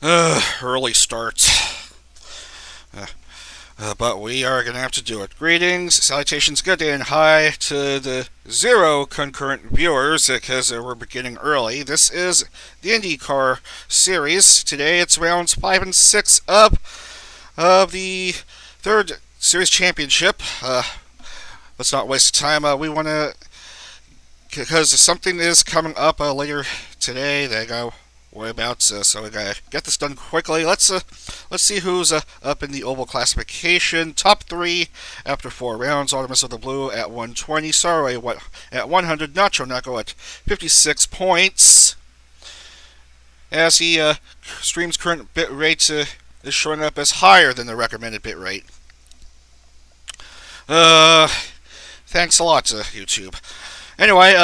Early start. Uh, but we are going to have to do it. Greetings, salutations, good day, and hi to the 0 concurrent viewers because we're beginning early. This is the IndieCar series. Today it's rounds 5 and 6 of the third series championship. Let's not waste time. We want to, because something is coming up later today that I got worry about, so we gotta get this done quickly. Let's see who's up in the oval classification. Top three after 4 rounds: Artemis of the Blue at 120, Sorry at 100, Nacho Naco at 56 points. As he streams current bit rate is showing up as higher than the recommended bit rate. Thanks a lot, YouTube. Anyway,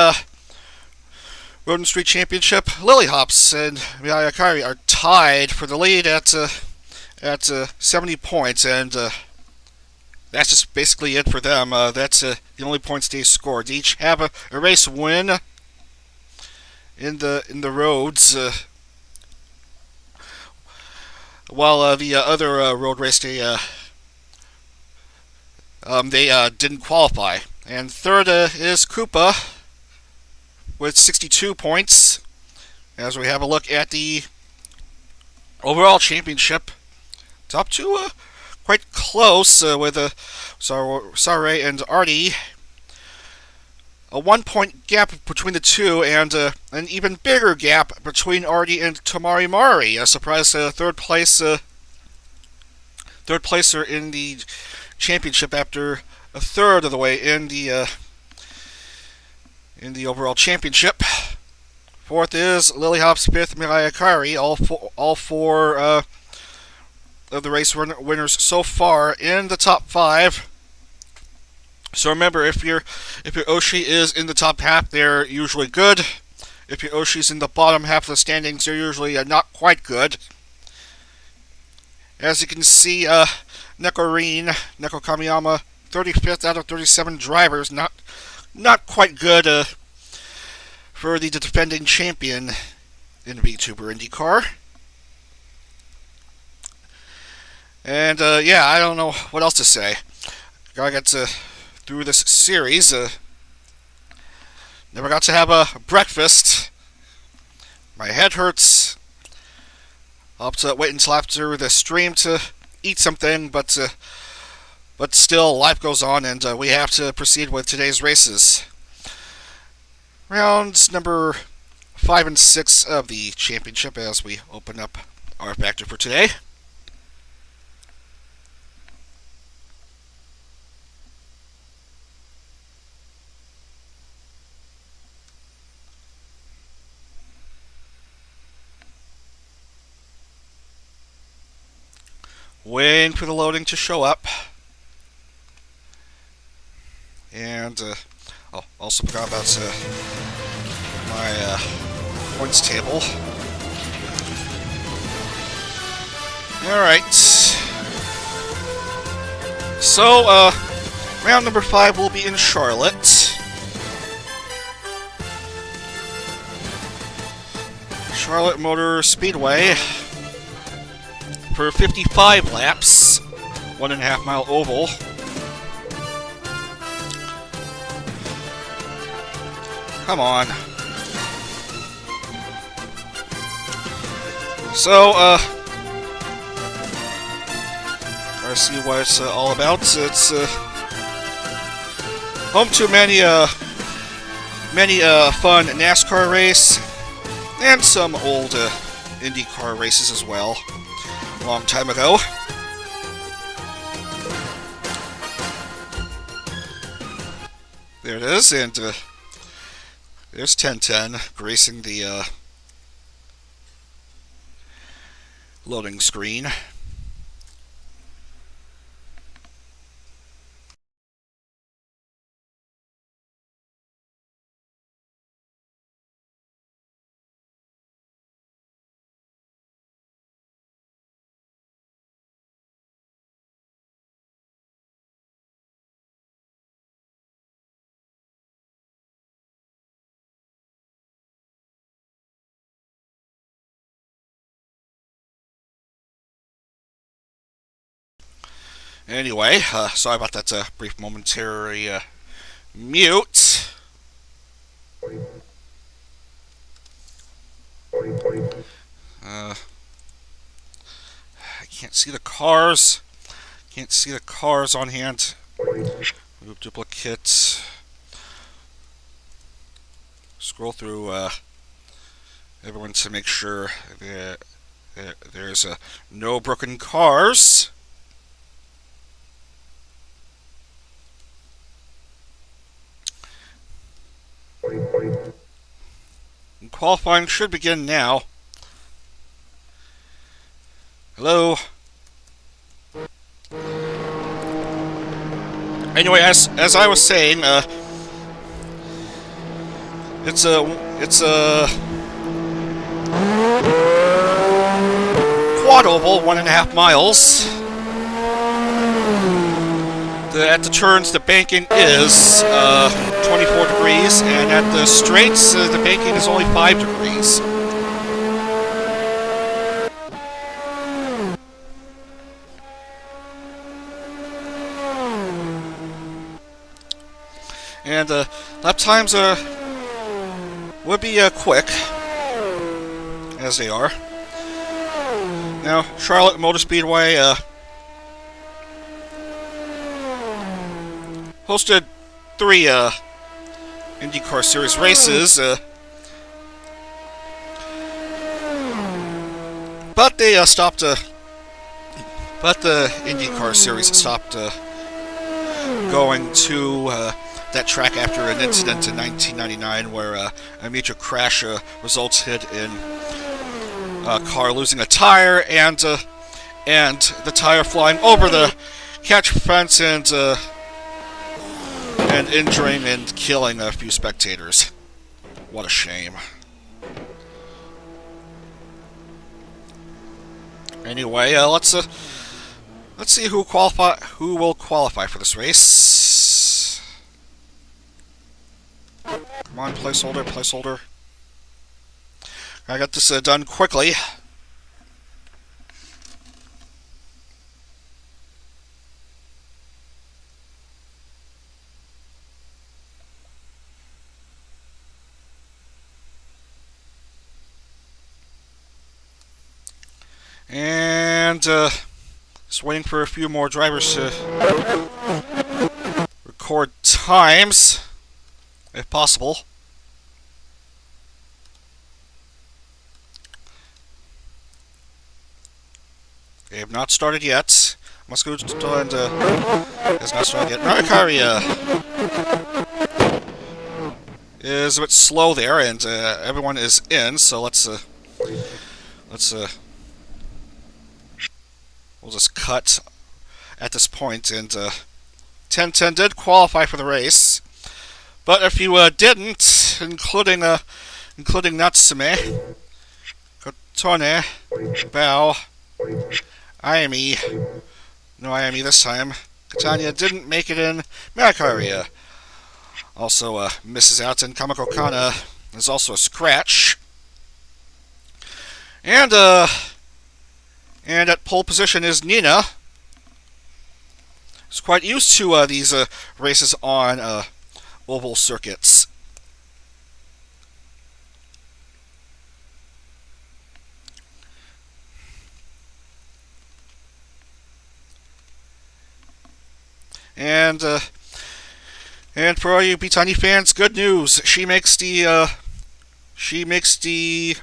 Road and Street Championship, Lily Hopkins and Miyakari are tied for the lead at 70 points, and that's just basically it for them. That's the only points they scored. They each have a race win in the roads, while the other road race they didn't qualify. And third is Koopa with 62 points. As we have a look at the overall championship, top two quite close with Sare and Artie. A 1 point gap between the two, and an even bigger gap between Artie and Tamari Mari. A surprise third placer in the championship after a third of the way in the overall championship. Fourth is Lily Hopkins, fifth Miyakari. All four of the race winners so far in the top five. So remember, if your Oshi is in the top half, they're usually good. If your Oshi's in the bottom half of the standings, they're usually not quite good. As you can see, Neko Kamiyama, 35th out of 37 drivers, not quite good for the defending champion in VTuber IndieCar. And yeah, I don't know what else to say. Gotta get through this series. Never got to have a breakfast. My head hurts. I'll have to wait until after the stream to eat something, but still, life goes on, and we have to proceed with today's races. Rounds number 5 and 6 of the championship as we open up our factor for today. Waiting for the loading to show up. And also forgot about my points table. Alright. So, round number 5 will be in Charlotte. Charlotte Motor Speedway for 55 laps, 1.5 mile oval. Come on. So, try to see what it's all about. It's home to many fun NASCAR race and some old IndyCar races as well. A long time ago. There it is, and there's 1010 gracing the loading screen. Anyway, sorry about that brief momentary mute. I can't see the cars. Can't see the cars on hand. Move duplicate. Scroll through everyone to make sure that there's no broken cars. And qualifying should begin now. Hello. Anyway, as I was saying, it's a quad oval, 1.5 miles. At the turns, the banking is 24 degrees, and at the straights, the banking is only 5 degrees. And lap times would be quick, as they are. Now, Charlotte Motor Speedway hosted 3 IndyCar Series races, but they stopped. But the IndyCar Series stopped going to that track after an incident in 1999 where a major crash resulted in a car losing a tire and the tire flying over the catch fence and injuring and killing a few spectators. What a shame. Anyway, let's see who will qualify for this race. Come on, placeholder. I got this done quickly. And just waiting for a few more drivers to record times, if possible. They have not started yet. Moscow and has not started yet. Maricaria is a bit slow there, and everyone is in. So let's we'll just cut at this point. And 1010 did qualify for the race, but if you didn't, including Natsume, Kotone, Bao, Ayami, no Ayami this time, Catania didn't make it in, Maricaria also misses out, and Kamako Kana is also a scratch. And at pole position is Nina. She's quite used to these races on oval circuits. And for all you Bitani fans, good news. She makes the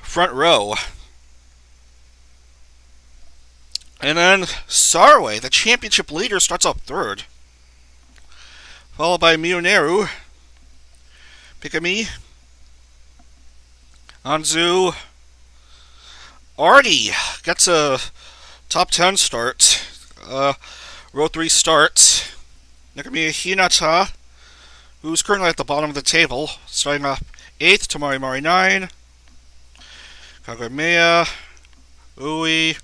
front row. And then Sarway, the championship leader, starts up third, followed by Mioneru, Pikami, Anzu, Artie gets a top 10 start, row 3 start. Nakamiya Hinata, who's currently at the bottom of the table, starting off 8th, Tamari Mari 9, Kagameya, Ui,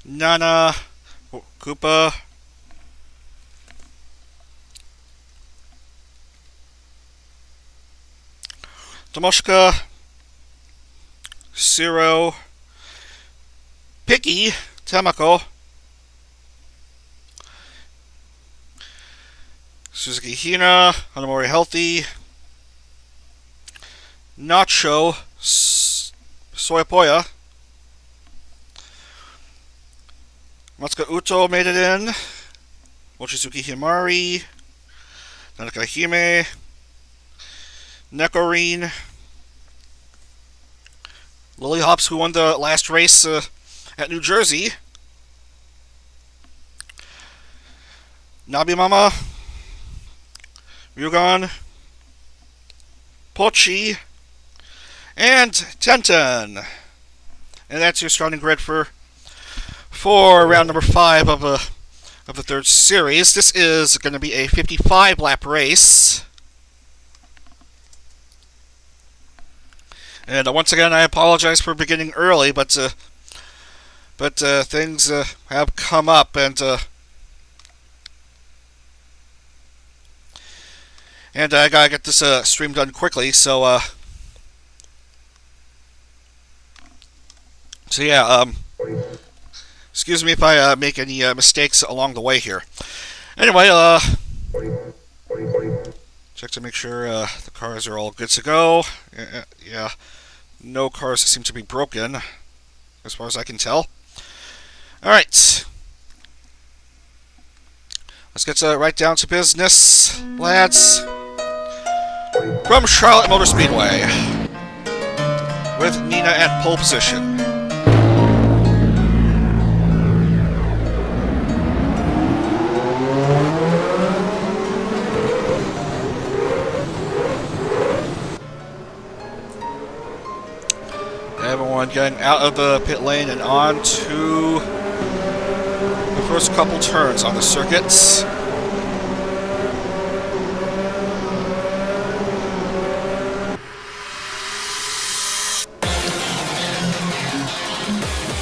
Nana, Koopa, Tomoshika, Siro, Piki, Tamako, Suzuki Hina, Hanamori Healthy, Nacho, Soyapoya, Matsuka Uto made it in, Mochizuki Himari, Nanaka Hime, Nekorin, Lily Hopkins, who won the last race at New Jersey, Nabimama, Ryugan, Pochi, and Tenten. And that's your starting grid for round number 5 of the third series. This is going to be a 55-lap race. And once again, I apologize for beginning early, but things have come up, and I gotta get this stream done quickly. So yeah. Excuse me if I make any mistakes along the way here. Anyway, check to make sure the cars are all good to go. Yeah, no cars seem to be broken, as far as I can tell. All right, let's get right down to business, lads. From Charlotte Motor Speedway, with Nina at pole position. Everyone getting out of the pit lane and on to the first couple turns on the circuits.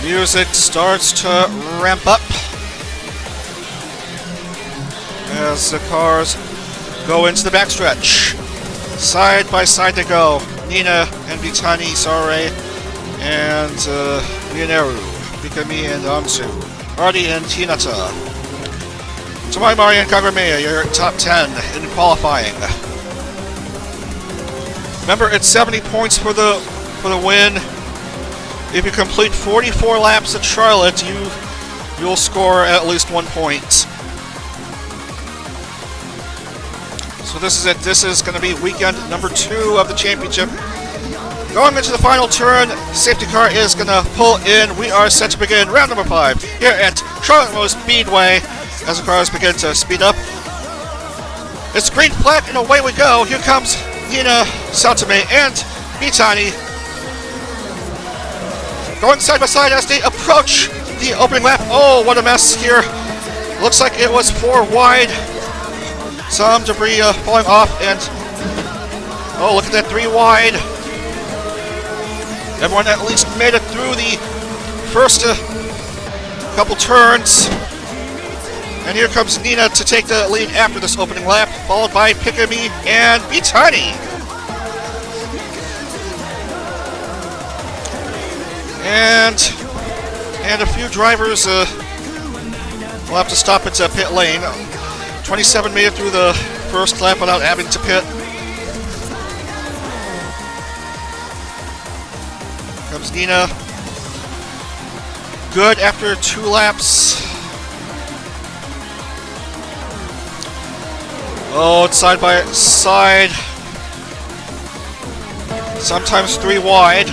Music starts to ramp up as the cars go into the backstretch. Side by side they go. Nina and Vitani, Sare, and Mioneru, Mikami and Amsu, Artie and Hinata. Tamai Mari and Kagurameya, you're top 10 in qualifying. Remember, it's 70 points for the win. If you complete 44 laps at Charlotte, you'll score at least 1 point. So this is it. This is going to be weekend number 2 of the championship. Going into the final turn, safety car is going to pull in. We are set to begin round number 5 here at Charlotte Motor Speedway as the cars begin to speed up. It's green flag and away we go. Here comes Hina, Satame, and Mitani. Going side by side as they approach the opening lap. Oh, what a mess here. Looks like it was 4 wide. Some debris falling off, and oh, look at that, 3 wide. Everyone at least made it through the first couple turns. And here comes Nina to take the lead after this opening lap, followed by Pikami and Vitani. And a few drivers will have to stop at pit lane. 27 made it through the first lap without having to pit. Comes Nina. Good after 2 laps. Oh, it's side by side. Sometimes 3 wide.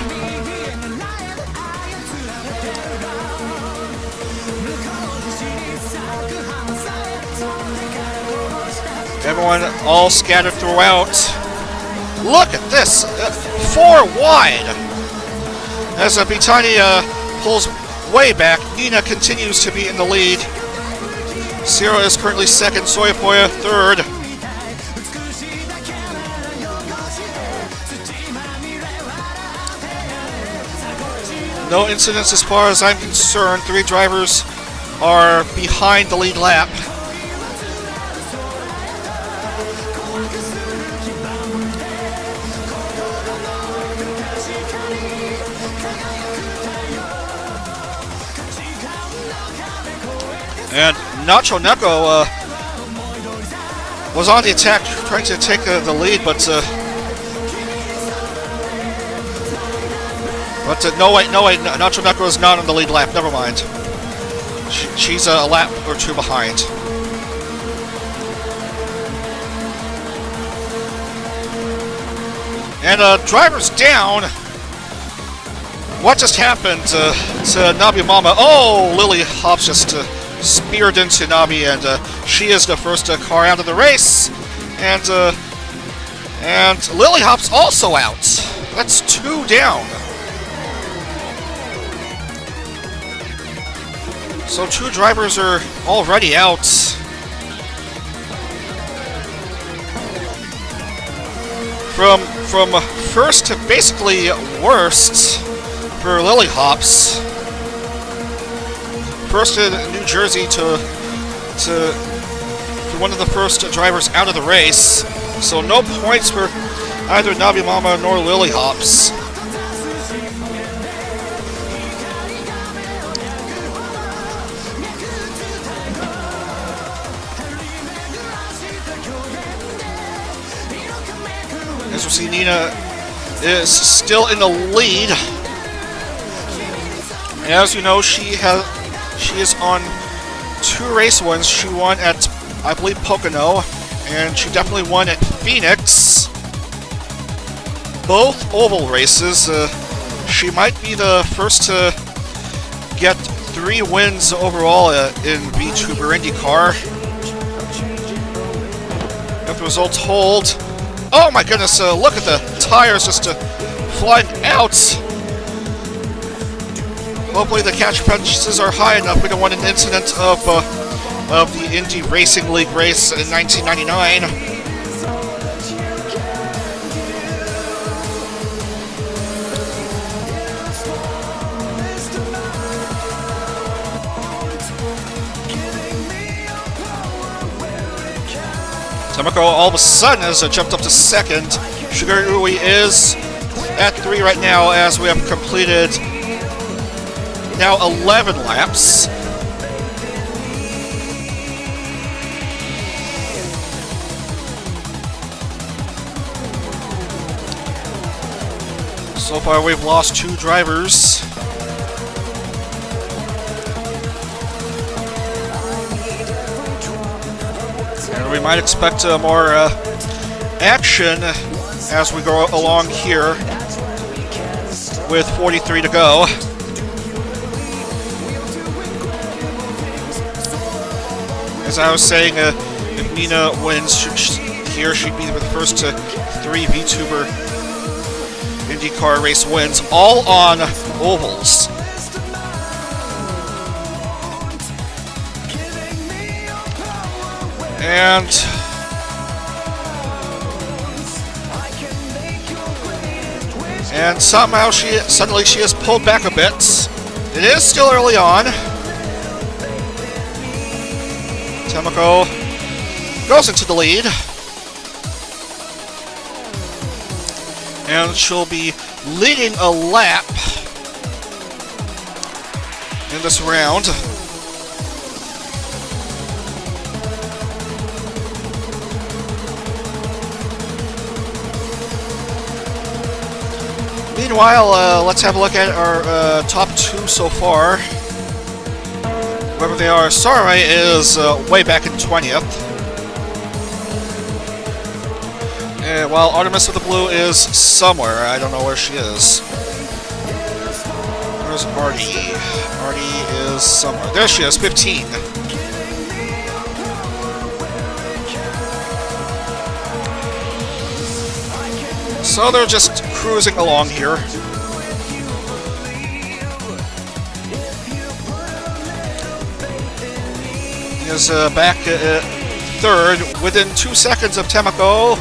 Everyone all scattered throughout. Look at this! 4 wide! As Vitani pulls way back, Nina continues to be in the lead. Sierra is currently second, Soyapoya third. No incidents as far as I'm concerned. 3 drivers are behind the lead lap. And Nacho Neko was on the attack, trying to take the lead, but no wait, Nacho Neko is not on the lead lap. Never mind. She's a lap or two behind. And driver's down. What just happened to Nabi Mama? Oh, Lily Hopkins just speared into Nabi, and she is the first car out of the race. And Lily Hopkins also out. That's 2 down. So 2 drivers are already out. From first to basically worst for Lily Hopkins. First in New Jersey to one of the first drivers out of the race. So no points for either Nabi Mama nor Lily Hopkins. As we see, Nina is still in the lead. As you know, she is on 2 race wins. She won at, I believe, Pocono, and she definitely won at Phoenix. Both oval races. She might be the first to get 3 wins overall in VTuber IndieCar. If the results hold. Oh my goodness, look at the tires just flying out. Hopefully the catch punches are high enough. We don't want an incident of the Indy Racing League race in 1999. Tamako all of a sudden has jumped up to 2nd. Shigarui is at 3 right now, as we have completed now 11 laps. So far we've lost 2 drivers. And we might expect more action as we go along here with 43 to go. As I was saying, if Nina wins here, she'd be the first to 3 VTuber IndyCar race wins, all on ovals. And somehow she has pulled back a bit. It is still early on. Tamako goes into the lead. And she'll be leading a lap in this round. Meanwhile, let's have a look at our top 2 so far. Whoever they are, Sarai is way back in 20th. While Artemis with the blue is somewhere. I don't know where she is. Where's Artie? Artie is somewhere. There she is, 15. So they're just cruising along here. He is back 3rd, within 2 seconds of Tamako.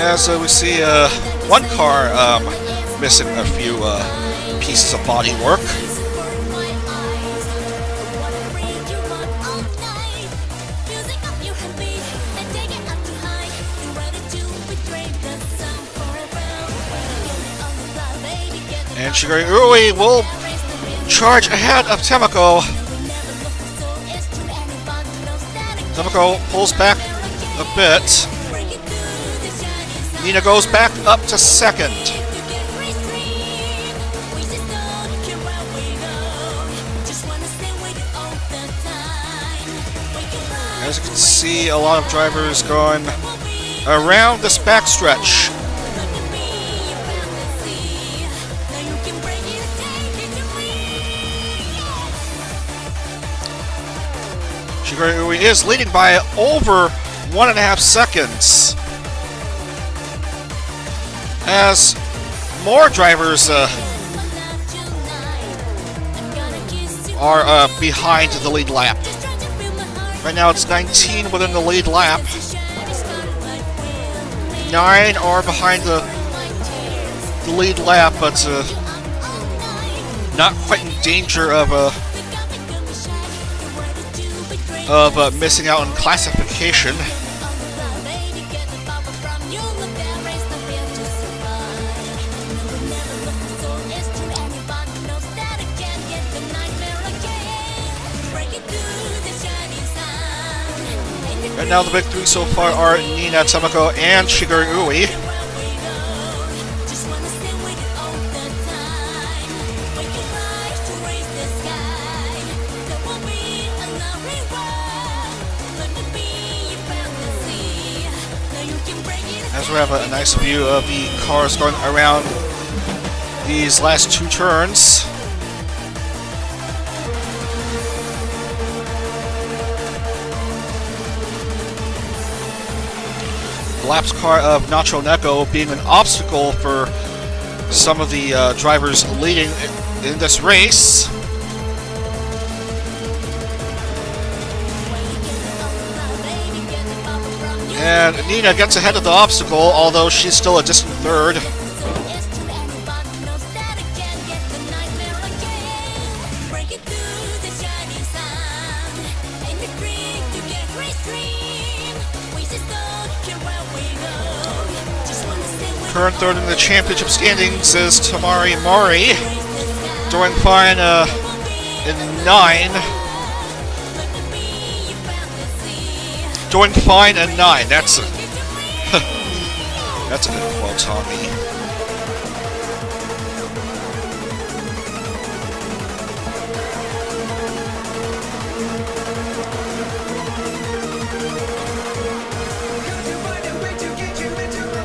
As we see one car missing a few pieces of bodywork. And Shigure Ui will charge ahead of Temako. Temako pulls back a bit. Nina goes back up to second. As you can see, a lot of drivers going around this backstretch. Shigure Ui is leading by over 1.5 seconds. As more drivers are behind the lead lap. Right now it's 19 within the lead lap. 9 are behind the lead lap, but not quite in danger of missing out on classification. Right now the big three so far are Nina, Temako, and Shigure Ui. As we have a nice view of the cars going around these last 2 turns. The laps car of Nacho Neko being an obstacle for some of the drivers leading in this race. And Nina gets ahead of the obstacle, although she's still a distant third. Current third in the championship standings is Tamari Mari, doing fine in 9. Doing fine in 9. That's a that's a good quote, Tommy.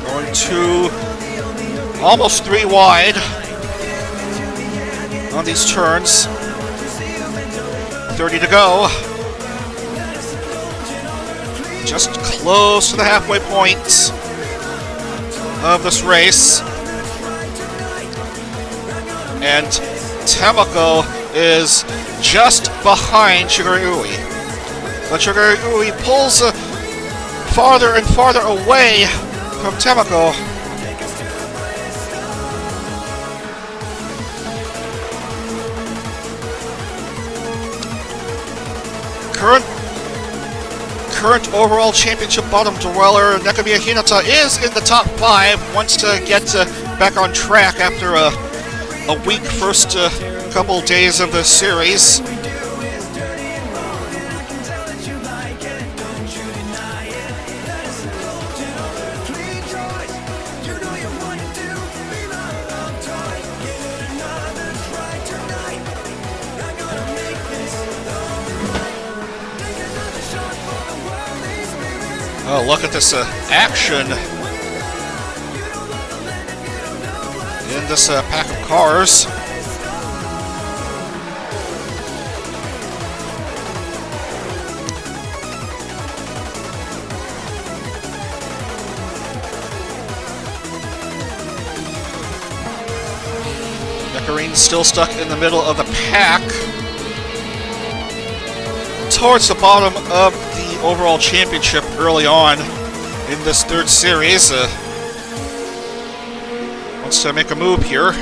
Going to almost 3 wide on these turns. 30 to go. Just close to the halfway point of this race. And Temako is just behind Shigure Ui. But Shigure Ui pulls farther and farther away from Temako. Current overall championship bottom dweller Nakamiya Hinata is in the top 5. Wants to get back on track after a weak first couple days of the series. Oh, look at this action in this pack of cars. Necarine's still stuck in the middle of the pack, towards the bottom of the overall championship early on in this third series. Wants to make a move here.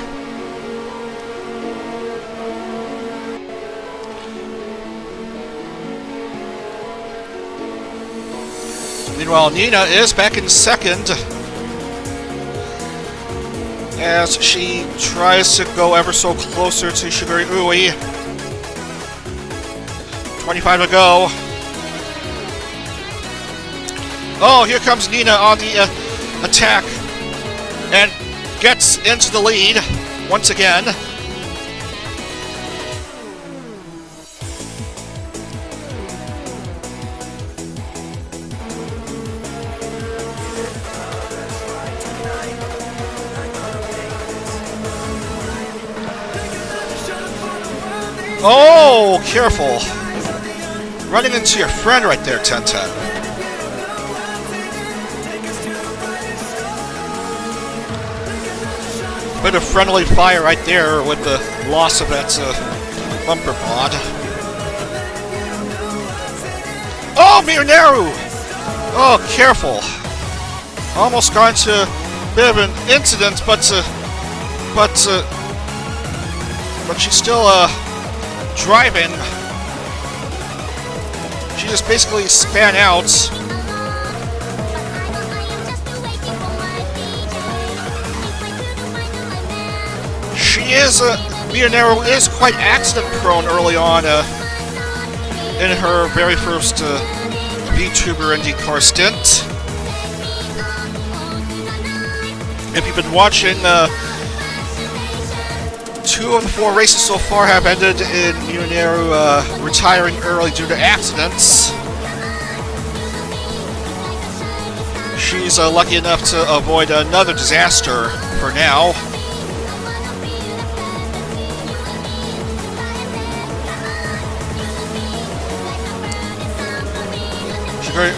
Meanwhile, Nina is back in second. as she tries to go ever so closer to Shigure Ui. 25 to go. Oh, here comes Nina on the attack and gets into the lead once again. Oh, careful. Running into your friend right there, 10-10. Bit of friendly fire right there with the loss of that bumper pod. Oh, Miyonaru! Oh, careful. Almost got into a bit of an incident, but she's still driving. She just basically span out. Miyonaru is quite accident prone early on in her very first VTuber IndieCar stint. If you've been watching, 2 of the 4 races so far have ended in Miyonaru retiring early due to accidents. She's lucky enough to avoid another disaster for now.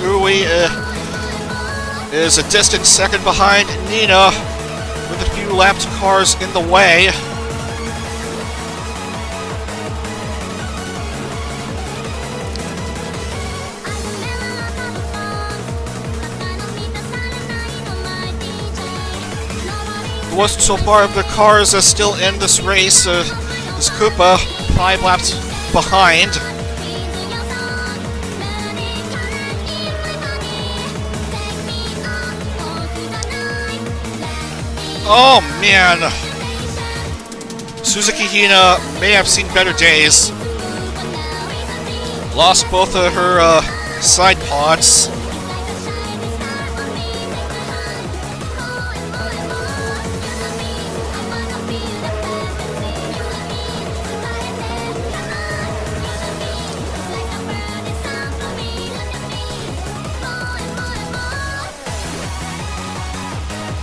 Ui is a distant second behind Nina, with a few lapped cars in the way. The worst so far of the cars still in this race is Koopa, 5 laps behind. Oh man, Suzuki Hina may have seen better days. Lost both of her side pods.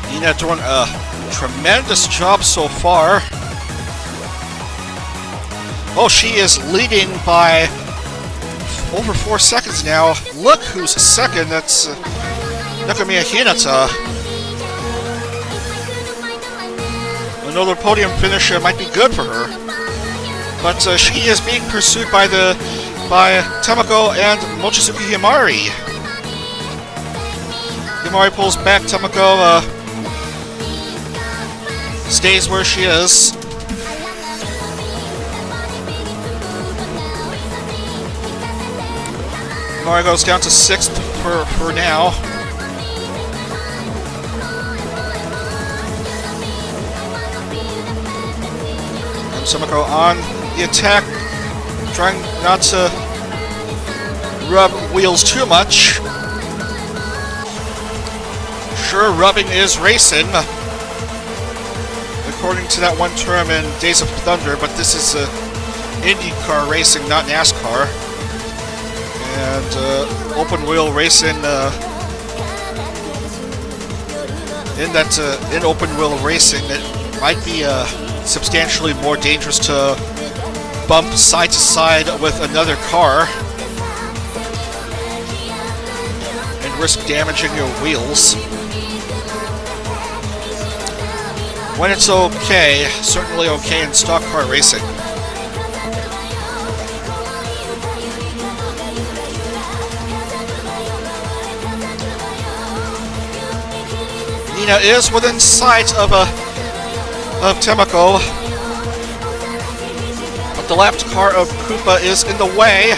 Hina doing a tremendous job so far. Oh, she is leading by over 4 seconds now. Look who's second. That's Nakamiya Hinata. Another podium finish might be good for her, but she is being pursued by Tamako and Mochizuki Himari. Himari pulls back. Tamako stays where she is. Himari goes down to 6th for now. And Tamako on the attack, trying not to rub wheels too much. Sure, rubbing is racing, according to that one term in Days of Thunder, but this is IndyCar racing, not NASCAR. And open wheel racing, in open wheel racing, it might be substantially more dangerous to bump side to side with another car and risk damaging your wheels. When it's okay, certainly okay in stock car racing. Nina is within sight of Tamako, but the lapped car of Koopa is in the way.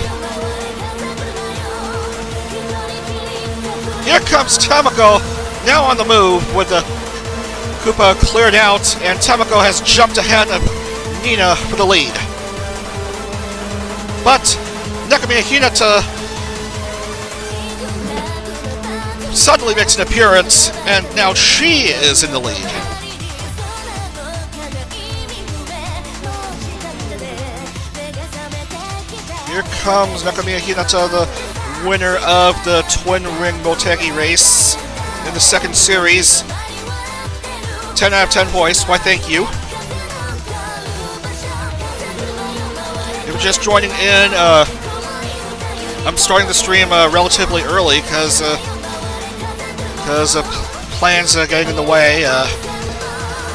Here comes Tamako, now on the move with the Koopa cleared out, and Tamako has jumped ahead of Nina for the lead. But Nakamiya Hinata suddenly makes an appearance, and now she is in the lead. Here comes Nakamiya Hinata, the winner of the Twin Ring Motegi race in the second series. 10 out of 10 voice, why thank you. If you're just joining in, I'm starting the stream relatively early because plans are getting in the way.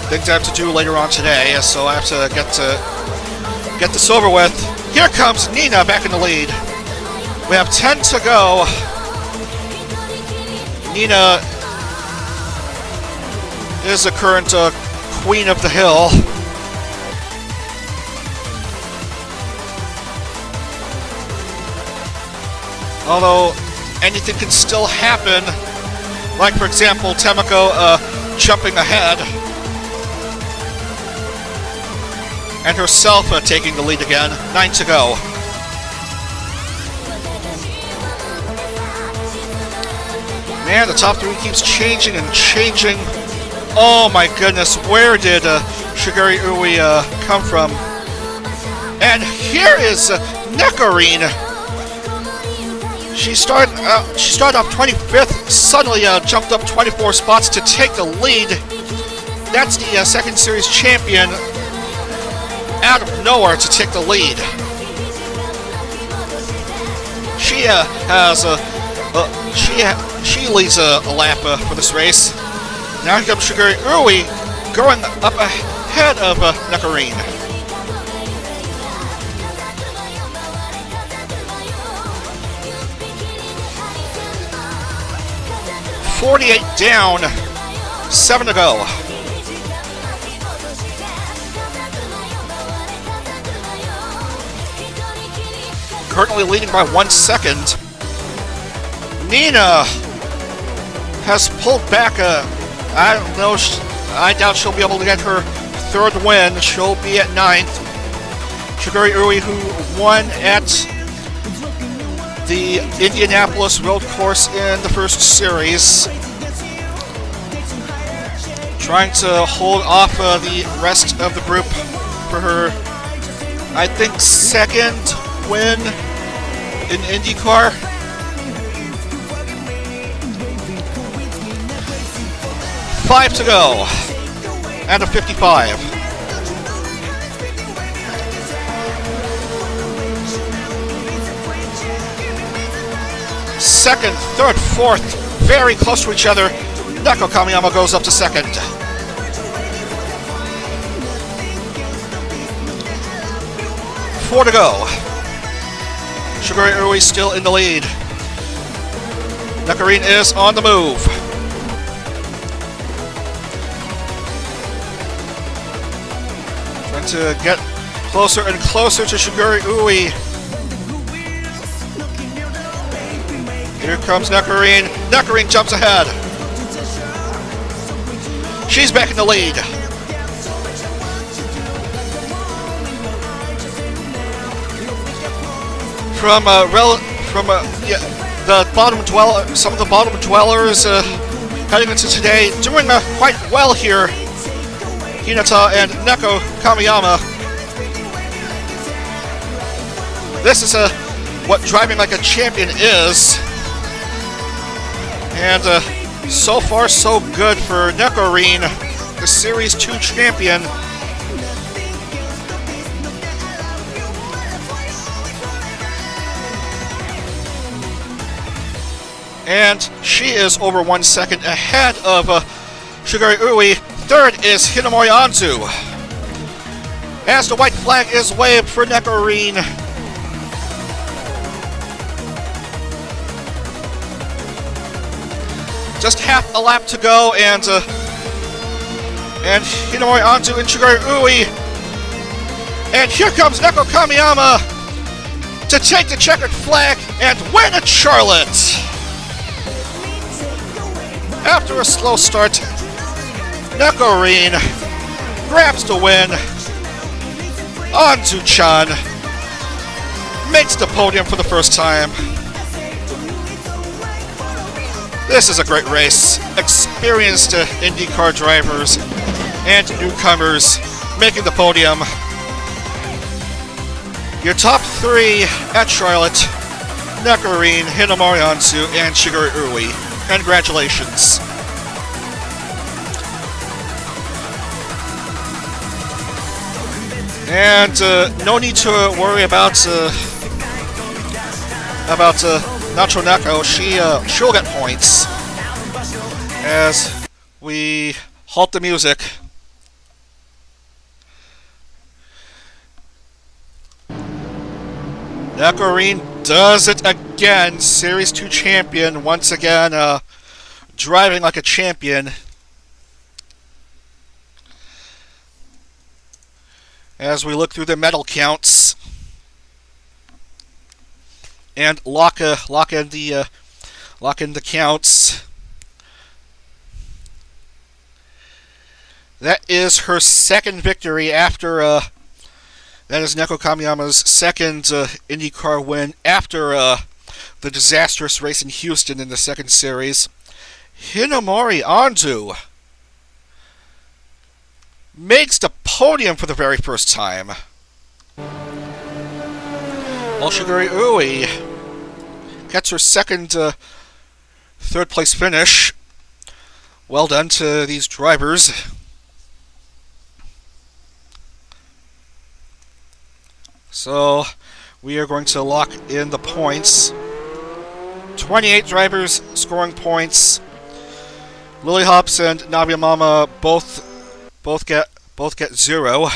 Things I have to do later on today, so I have to get this over with. Here comes Nina back in the lead. We have 10 to go. Nina is the current queen of the hill. Although anything can still happen, like for example Tamako jumping ahead and herself taking the lead again. 9 to go. Man, the top three keeps changing and changing. Oh my goodness, where did Shigeri Ui come from? And here is Nekarine. She started off 25th, suddenly jumped up 24 spots to take the lead. That's the second series champion out of nowhere to take the lead. She she leads a lap for this race. Now here comes Shigeri Ui going up ahead of Nekarine. .48 down, 7 to go. Currently leading by 1 second. Nina has pulled back I don't know, I doubt she'll be able to get her third win. She'll be at 9th. Shigeri Ui, who won at the Indianapolis road course in the first series, trying to hold off the rest of the group for her, I think, second win in IndieCar. Five to go, and a 55. Second, third, fourth, very close to each other. Neko Kamiyama goes up to second. Four to go. Shigeri Ui still in the lead. Nekarine is on the move. Trying to get closer and closer to Shigeri Ui. Here comes Nekarine. Nekarine jumps ahead. She's back in the lead. The bottom dweller, some of the bottom dwellers heading into today, doing quite well here. Hinata and Neko Kamiyama. This is what driving like a champion is. And so far, so good for Nekarine, the Series 2 champion. And she is over 1 second ahead of Shigeri Ui. Third is Hinamori Anzu. As the white flag is waved for Nekarine. Just half a lap to go, and Hinamori Anzu and Shigeri Ui. And here comes Neko Kamiyama to take the checkered flag and win at Charlotte. After a slow start, Nekorin grabs the win. Anzu-chan makes the podium for the first time. This is a great race. Experienced IndyCar drivers and newcomers making the podium. Your top three at Charlotte: Nekorin, Hinamori Anzu, and Shigeru Ui. Congratulations. And no need to worry about Nacho Neko. She'll get points as we halt the music. Nekorin does it again. Series 2 champion once again, driving like a champion. As we look through the medal counts and lock in the counts. That is her second victory after that is Neko Kamiyama's second IndyCar win after the disastrous race in Houston in the second series. Hinamori Anzu makes the podium for the very first time. While Shigeru Ui gets her second third place finish. Well done to these drivers. So we are going to lock in the points. 28 drivers scoring points. Lily Hopkins and Nabiyamama both get 0.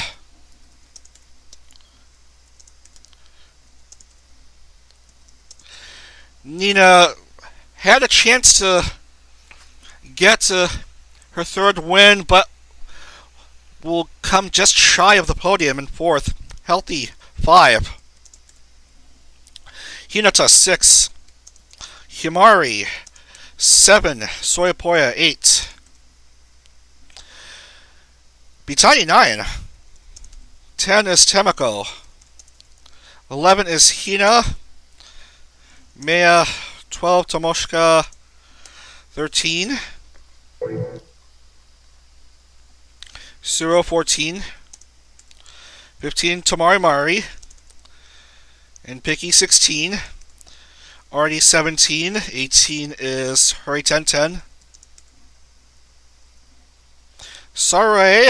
Nina had a chance to get her third win, but will come just shy of the podium in fourth. Healthy 5. Hinata 6. Himari 7. Soyapoya 8. Bitani 9. 10 is Temeko. 11 is Hina. Maya 12. Tomoshika 13. 14. 15 Tamari Mari. And Picky 16. Artie 17. 18 is Hurry 1010. Saraway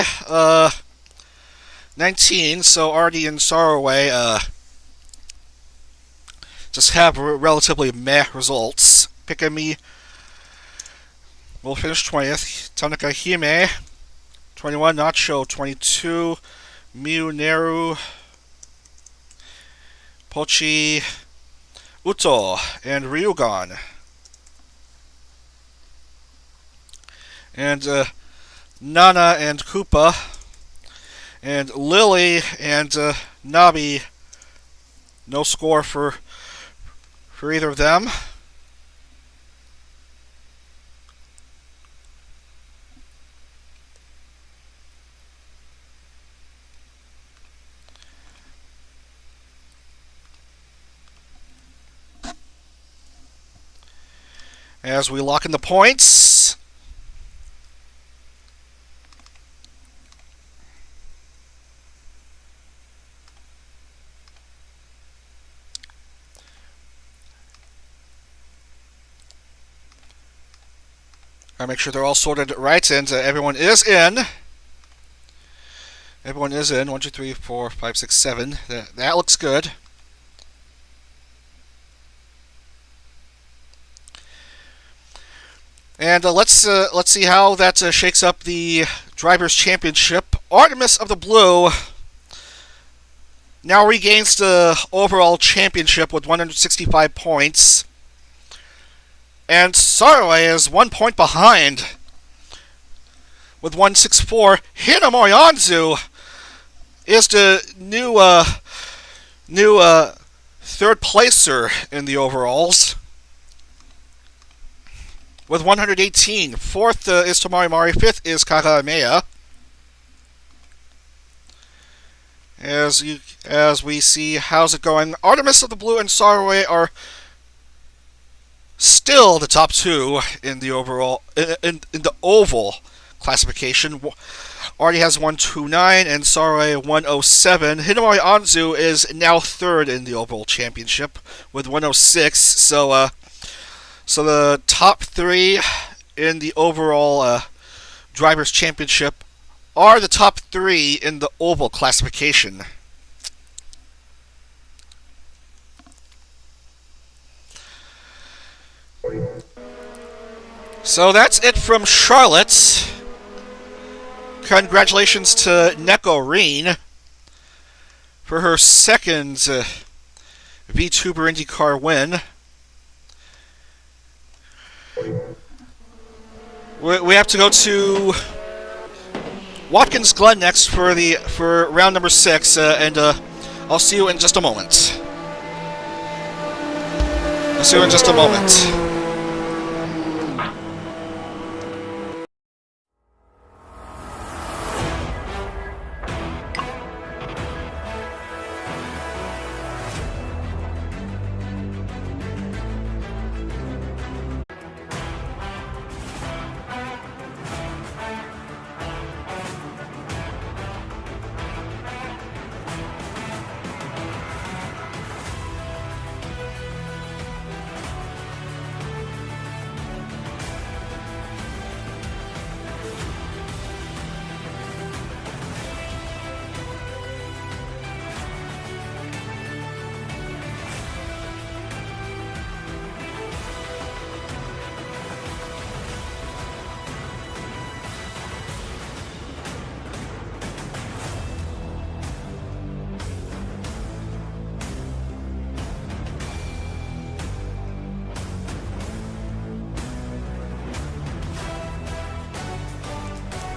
19. So Artie and Saraway just have relatively meh results. Pikami will finish 20th. Tanaka Hime 21. Nacho 22. Miu Neru, Pochi, Uto, and Ryugan. And Nana and Koopa, and Lily and Nabi, no score for either of them. As we lock in the points. Gotta make sure they're all sorted right, and everyone is in. Everyone is in. 1, 2, 3, 4, 5, 6, 7. That looks good. And let's see how that shakes up the Drivers' Championship. Artemis of the Blue now regains the overall championship with 165 points. And Saraway is 1 point behind with 164. Hinamori Anzu is the new third placer in the overalls. with 118. Fourth is Tamari Mari. Fifth is Kakameya. As we see, how's it going? Artemis of the Blue and Sarway are still the top two in the overall in the oval classification. Artie has 129 and Sarway 107. Hinamori Anzu is now third in the overall championship with 106. So the top three in the overall drivers championship are the top three in the oval classification. So that's it from Charlotte. Congratulations to Neko Reen for her second VTuber IndieCar win. We have to go to Watkins Glen next for round number 6, and I'll see you in just a moment. I'll see you in just a moment.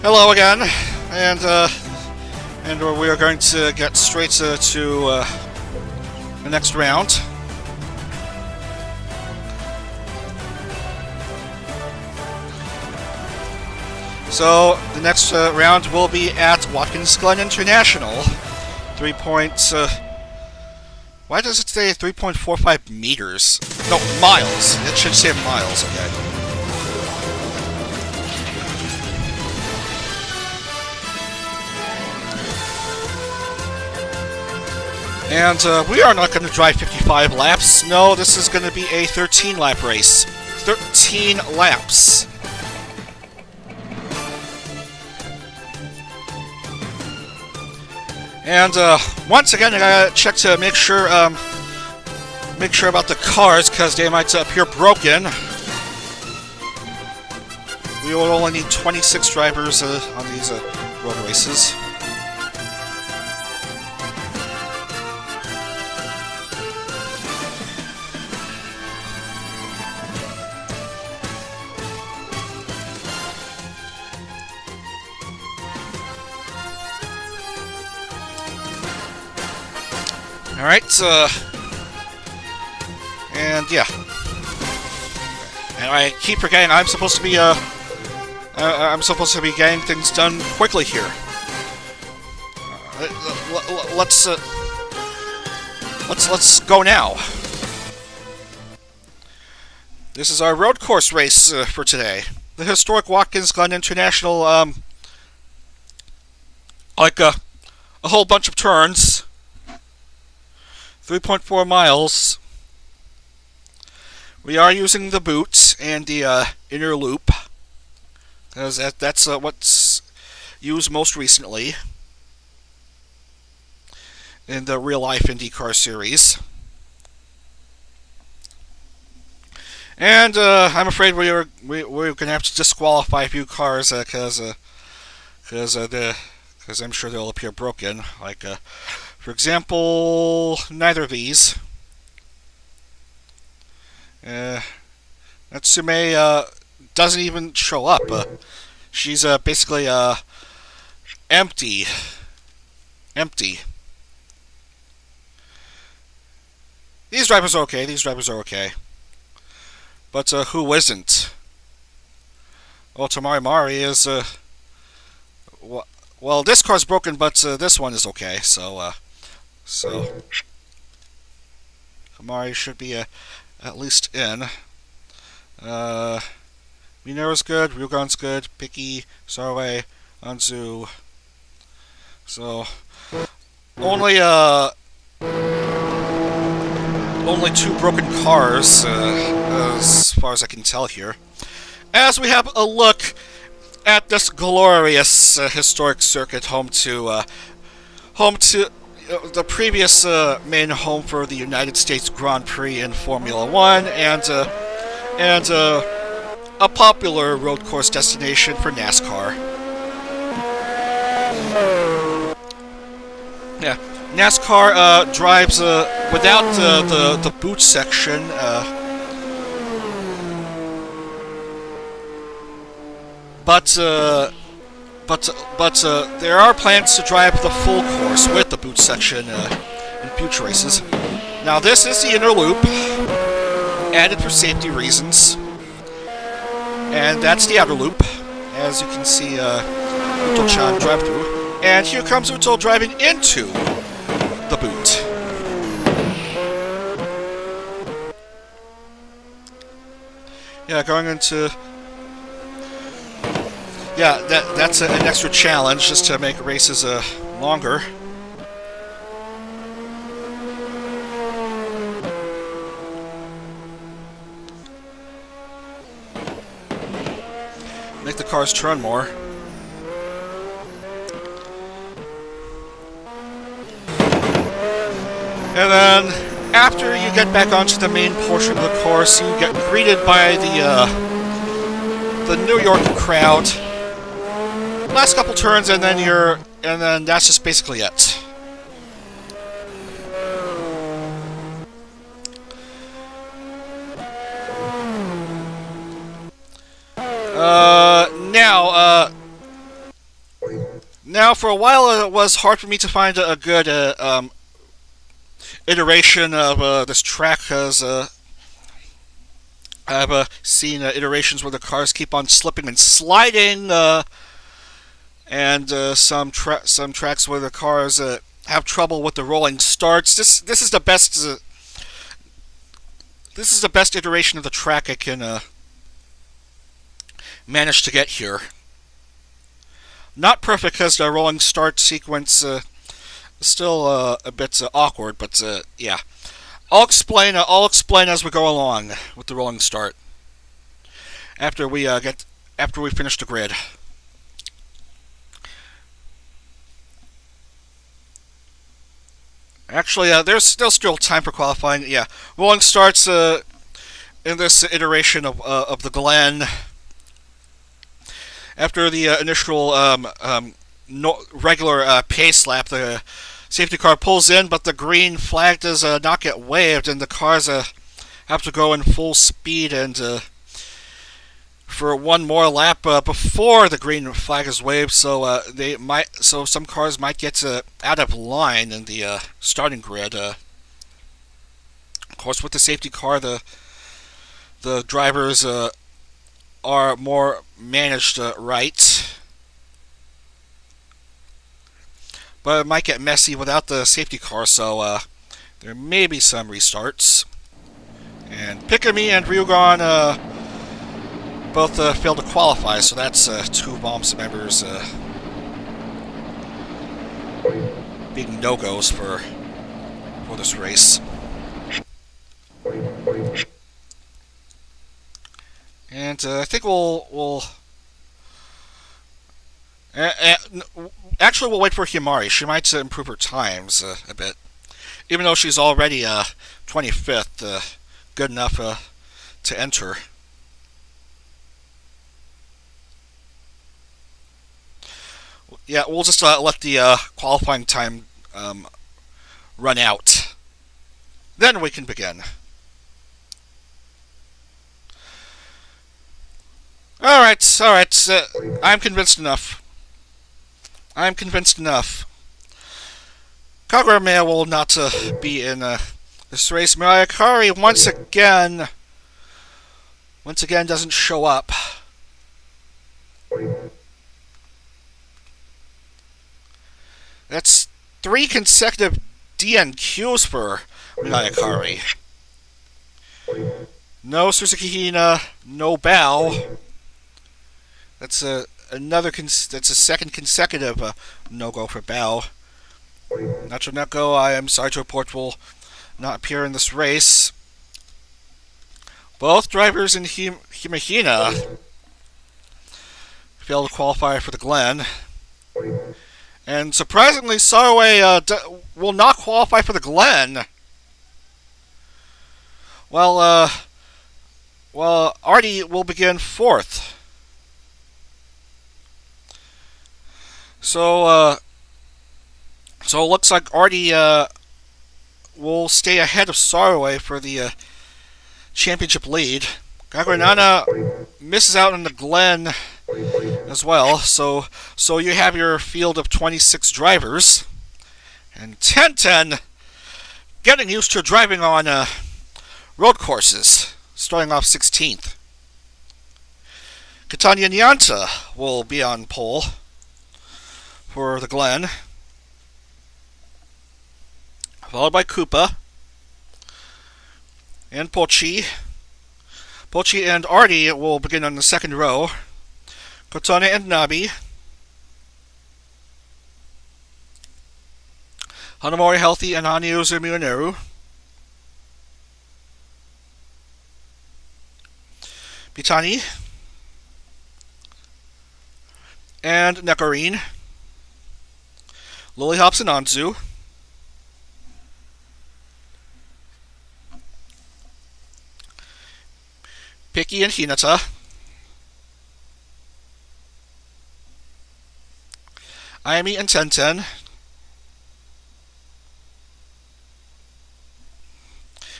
Hello again, and we are going to get straight to the next round. So the next round will be at Watkins Glen International. Why does it say 3.45 meters? No, miles. It should say miles. Okay. And we are not going to drive 55 laps. No, this is going to be a 13-lap race. 13 laps. And once again, I gotta check to make sure about the cars, because they might appear broken. We will only need 26 drivers on these road races. Alright, and yeah. And I keep forgetting I'm supposed to be getting things done quickly here. Let's go now. This is our road course race for today. The historic Watkins Glen International, like a whole bunch of turns. 3.4 miles. We are using the boot and the inner loop, because that's what's used most recently in the real-life IndyCar series. And I'm afraid we're going to have to disqualify a few cars because I'm sure they'll appear broken. Like, for example, neither of these. Natsume doesn't even show up. She's basically empty. These drivers are okay. But who isn't? well, Tamari Mari is well, this car's broken, but this one is okay. So Amari should be at least in. Minero's good, Ryugon's good, Piki, Sarwe, Anzu. So only two broken cars, as far as I can tell here. As we have a look at this glorious historic circuit, home to the previous main home for the United States Grand Prix in Formula One, and a popular road course destination for NASCAR. Yeah, NASCAR drives without the boot section. But there are plans to drive the full course with the boot section in future races. Now this is the inner loop, added for safety reasons, and that's the outer loop, as you can see Uto-chan drive through. And here comes Uto driving into the boot. Yeah, going into... Yeah, that's an extra challenge, just to make races longer. Make the cars turn more. And then, after you get back onto the main portion of the course, you get greeted by the New York crowd. Last couple turns, and then that's just basically it. Now for a while it was hard for me to find a good iteration of this track, because I've seen iterations where the cars keep on slipping and sliding, and some tracks where the cars have trouble with the rolling starts. This is the best. This is the best iteration of the track I can manage to get here. Not perfect, because the rolling start sequence is still a bit awkward, but yeah, I'll explain as we go along with the rolling start after we finish the grid. Actually, there's still time for qualifying. Yeah, rolling starts in this iteration of the Glen. After the initial regular pace lap, the safety car pulls in, but the green flag does not get waved, and the cars have to go in full speed and for one more lap before the green flag is waved. So some cars might get out of line in the starting grid. Of course, with the safety car, the drivers are more managed right, but it might get messy without the safety car, so there may be some restarts. And Pikami and Ryugon both failed to qualify, so that's two Bombs members being no-goes for this race. And I think we'll actually we'll wait for Himari. She might improve her times a bit, even though she's already 25th, good enough to enter. Yeah, we'll just let the qualifying time run out. Then we can begin. Alright, I'm convinced enough. Kagurame will not be in this race. Mayakari once again doesn't show up. That's 3 consecutive DNQs for Minayakari. No Suzuki Hina, no bow. That's a second consecutive no-go for bow. Nacho Neko, I am sorry to report, will not appear in this race. Both drivers in Himahina failed to qualify for the Glen. And surprisingly, Saraway will not qualify for the Glen. Well, Artie will begin 4th. So it looks like Artie will stay ahead of Saraway for the championship lead. Gagranana misses out on the Glen as well, so you have your field of 26 drivers. And 10-10 getting used to driving on road courses, starting off 16th. Catania Nyanta will be on pole for the Glen, followed by Koopa and Pochi. Pochi and Artie will begin on the second row. Kotane and Nabi. Hanamori Healthy and Haniuzu Mioneru. Bitani. And Nekarine. Lily Hopkins and Anzu. Piki and Hinata. Ayami and Tenten.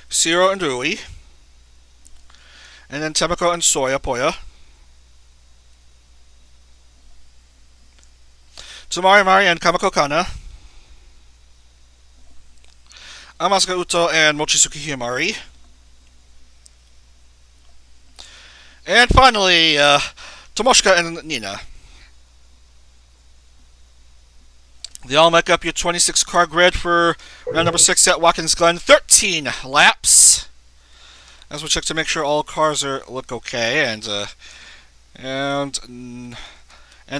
Siro and Rui. And then Temako and Poya. Tsumari Mari and Kamako Kana. Amasuka Uto and Mochizuki Himari. And finally, Tomoshika and Nina. They all make up your 26-car grid for round number 6 at Watkins Glen. 13 laps. As we check to make sure all cars look okay, and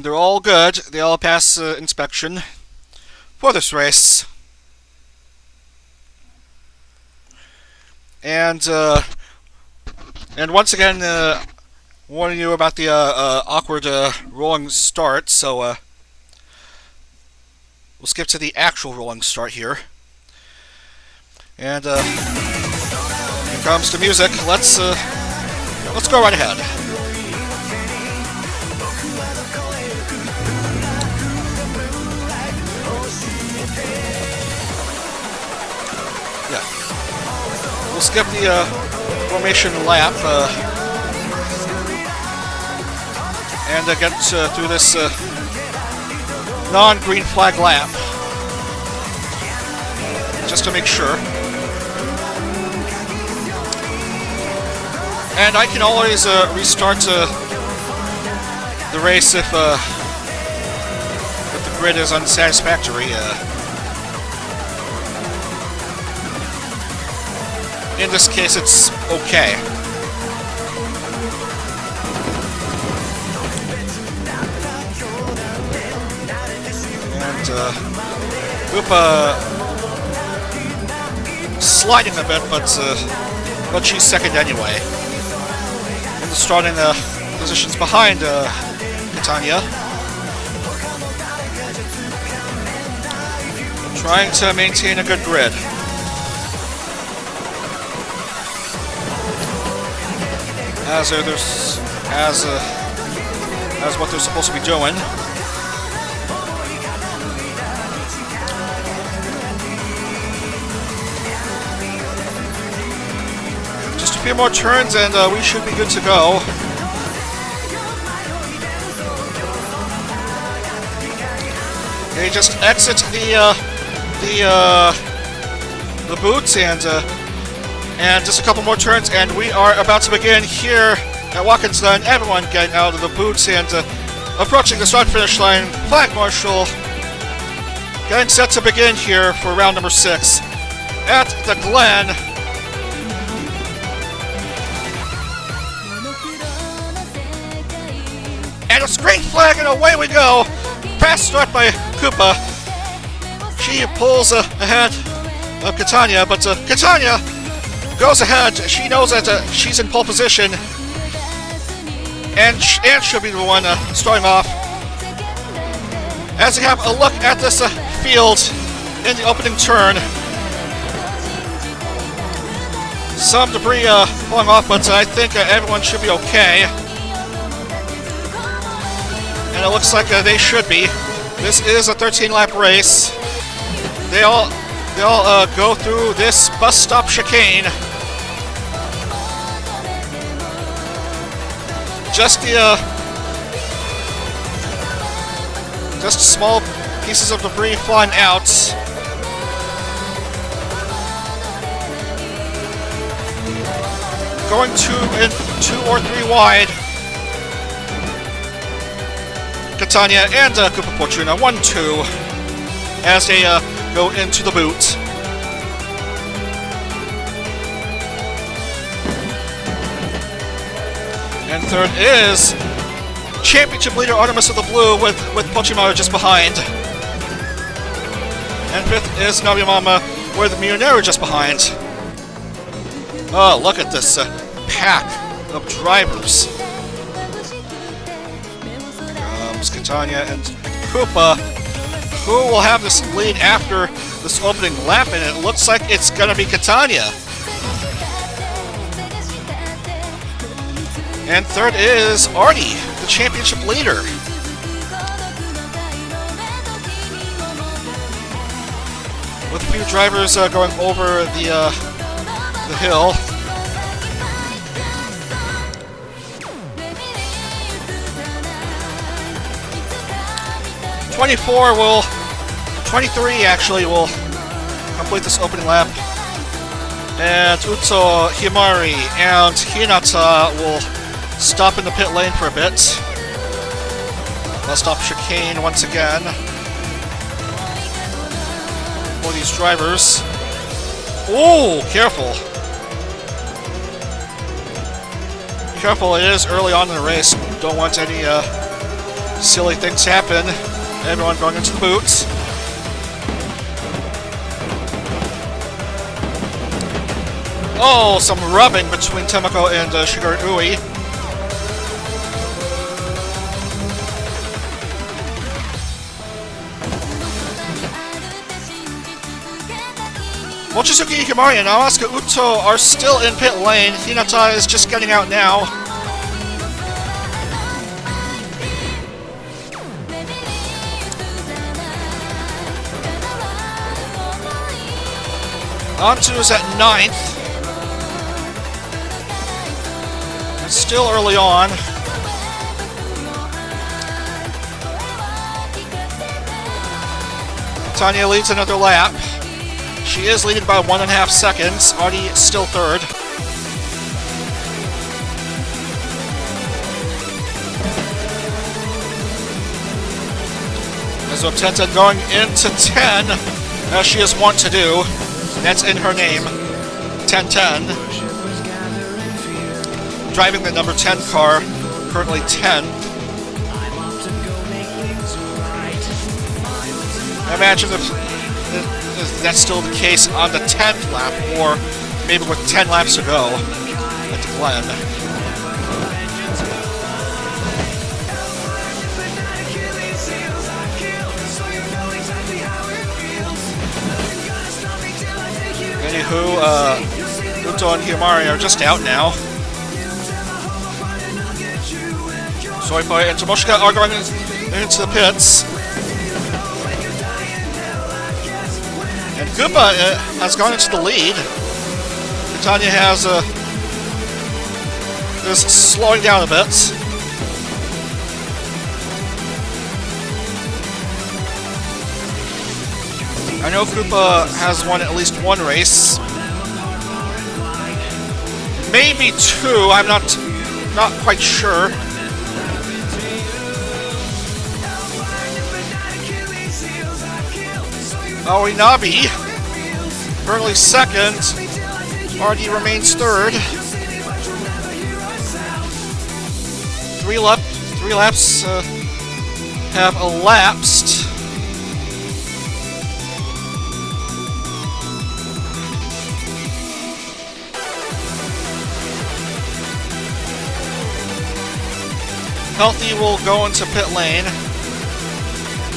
they're all good. They all pass inspection for this race. And once again, warning you about the awkward rolling start. So we'll skip to the actual rolling start here. And here comes the music. Let's go right ahead. Yeah, we'll skip the formation lap and get through this non-green flag lap just to make sure. And I can always restart the race if the grid is unsatisfactory. In this case, it's okay. And Koopa sliding a bit, but she's second anyway. In the starting positions behind Catania. Trying to maintain a good grid. As what they're supposed to be doing. Just a few more turns and we should be good to go. They just exit the boots and just a couple more turns, and we are about to begin here at Watkins Glen. Everyone getting out of the boots, and Approaching the start-finish line, flag marshal getting set to begin here for round number 6 at the Glen. And a green flag, and away we go. Fast start by Koopa. She pulls ahead of Catania, but Catania goes ahead. She knows that she's in pole position, and should be the one starting off. As we have a look at this field in the opening turn, some debris falling off, but I think everyone should be okay. And it looks like they should be. This is a 13-lap race. They all go through this bus stop chicane. Just small pieces of debris flying out. Going 2 or 3 wide. Catania and Koopa Fortuna 1-2 as they go into the boot. And third is championship leader Artemis of the Blue with Pochimaro just behind. And fifth is Nabiyamama with Mionero just behind. Oh, look at this pack of drivers. Catania and Koopa, who will have this lead after this opening lap, and it looks like it's gonna be Catania. And third is Artie, the championship leader. With a few drivers going over the hill. 23 actually will complete this opening lap. And Uto, Himari, and Hinata will stop in the pit lane for a bit. They'll stop chicane once again for these drivers. Oh, careful. Careful, it is early on in the race. Don't want any silly things to happen. Everyone going into the boots. Oh, some rubbing between Temako and Shigeru Ui. Mochizuki Himari and Aosuka Uto are still in pit lane. Hinata is just getting out now. Antu is at 9th. It's still early on. Tanya leads another lap. She is leading by 1.5 seconds. Artie still third. As Tenta going into 10, as she is wont to do. That's in her name. 10-10. Driving the number 10 car, currently 10. I imagine if that's still the case on the 10th lap, or maybe with 10 laps to go at the Glen. Anywho, Uto and Himari are just out now. Soipai and Tomoshika are going into the pits. And Koopa has gone into the lead. Tanya is slowing down a bit. I know Koopa has won at least one race. Maybe two, I'm not quite sure. Nabi currently second. Artie remains third. Three laps have elapsed. Healthy will go into pit lane.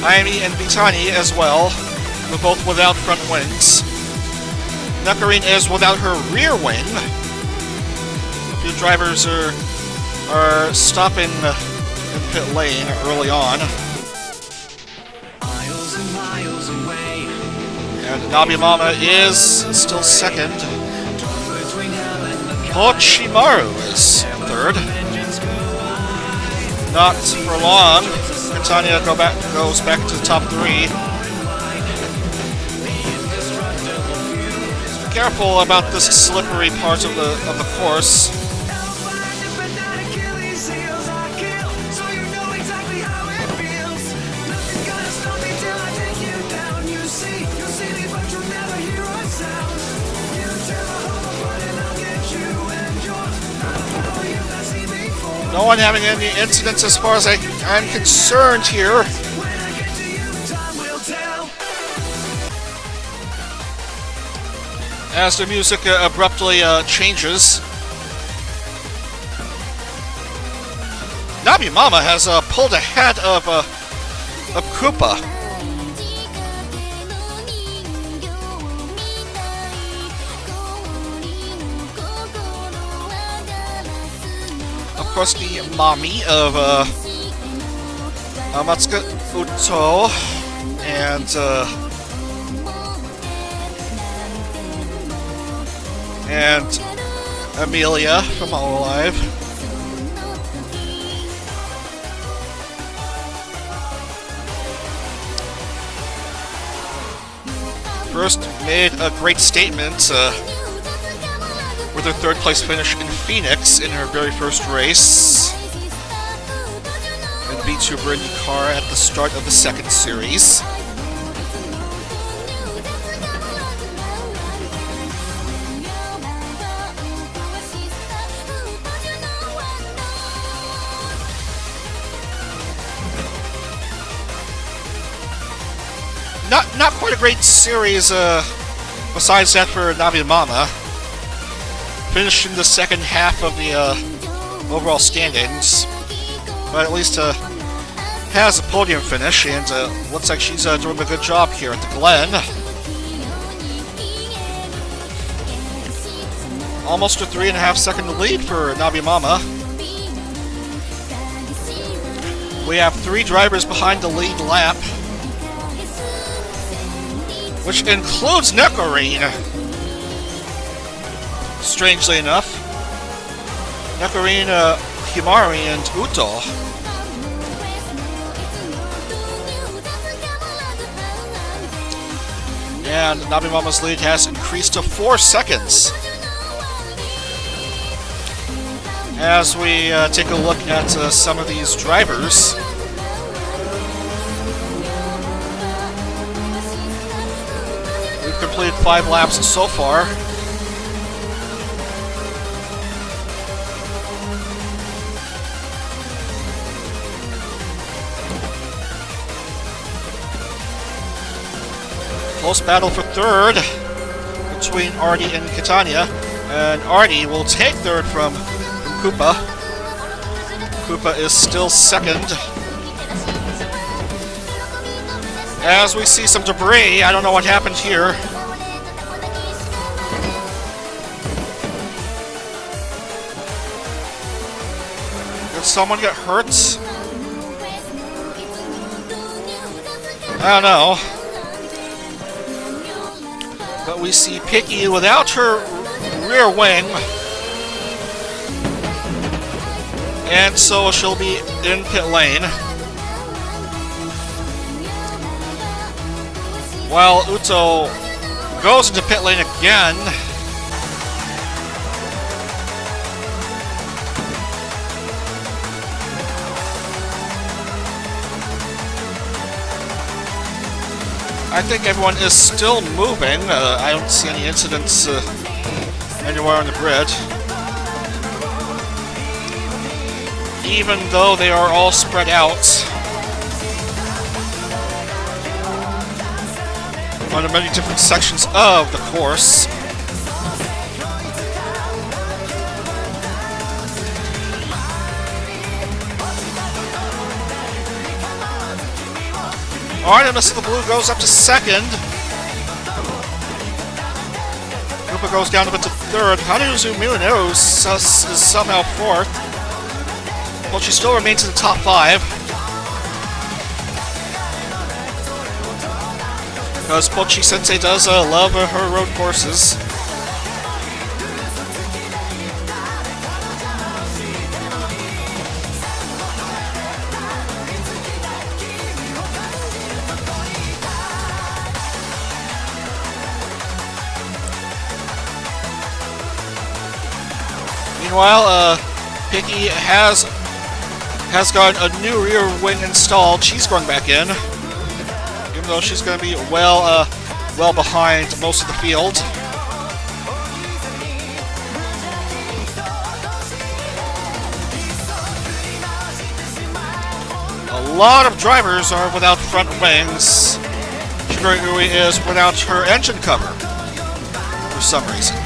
Amy and Vitani as well. They're both without front wings. Nectarine is without her rear wing. A few drivers are stopping in pit lane early on. And Nabi Mama is still second. Hochimaru is third. Not for long. Catania goes back to the top three. Careful about this slippery part of the course. No one having any incidents as far as I'm concerned here. As the music abruptly changes. Nabi Mama has pulled ahead of Koopa. Of course, the mommy of Matsuka Uto and Amelia from All Alive. First made a great statement with her third place finish in Phoenix in her very first race. And VTuber IndieCar at the start of the second series. Not quite a great series, besides that for Nabi Mama. Finished in the second half of the overall standings, but at least has a podium finish, and looks like she's doing a good job here at the Glen. Almost a 3.5 second lead for Nabi Mama. We have 3 drivers behind the lead lap, which includes Nectarine. Strangely enough, Nectarine, Himari, and Uto. And Nabi Mama's lead has increased to 4 seconds. As we take a look at some of these drivers. We've completed 5 laps so far. Close battle for third between Artie and Catania, and Artie will take third from Koopa. Koopa is still second. As we see some debris, I don't know what happened here. Did someone get hurt? I don't know. But we see Picky without her rear wing. And so she'll be in pit lane. While Uto goes into pit lane again. I think everyone is still moving. I don't see any incidents anywhere on the grid. Even though they are all spread out on the many different sections of the course. Artemis of the blue goes up to second. Cooper goes down a bit to third. Hanuzu Munero is somehow fourth. Well, she still remains in the top 5. Because Pochi Sensei does love her road courses. Meanwhile, Piggy has got a new rear wing installed. She's going back in, even though she's going to be well behind most of the field. A lot of drivers are without front wings. Shigurui is without her engine cover for some reason.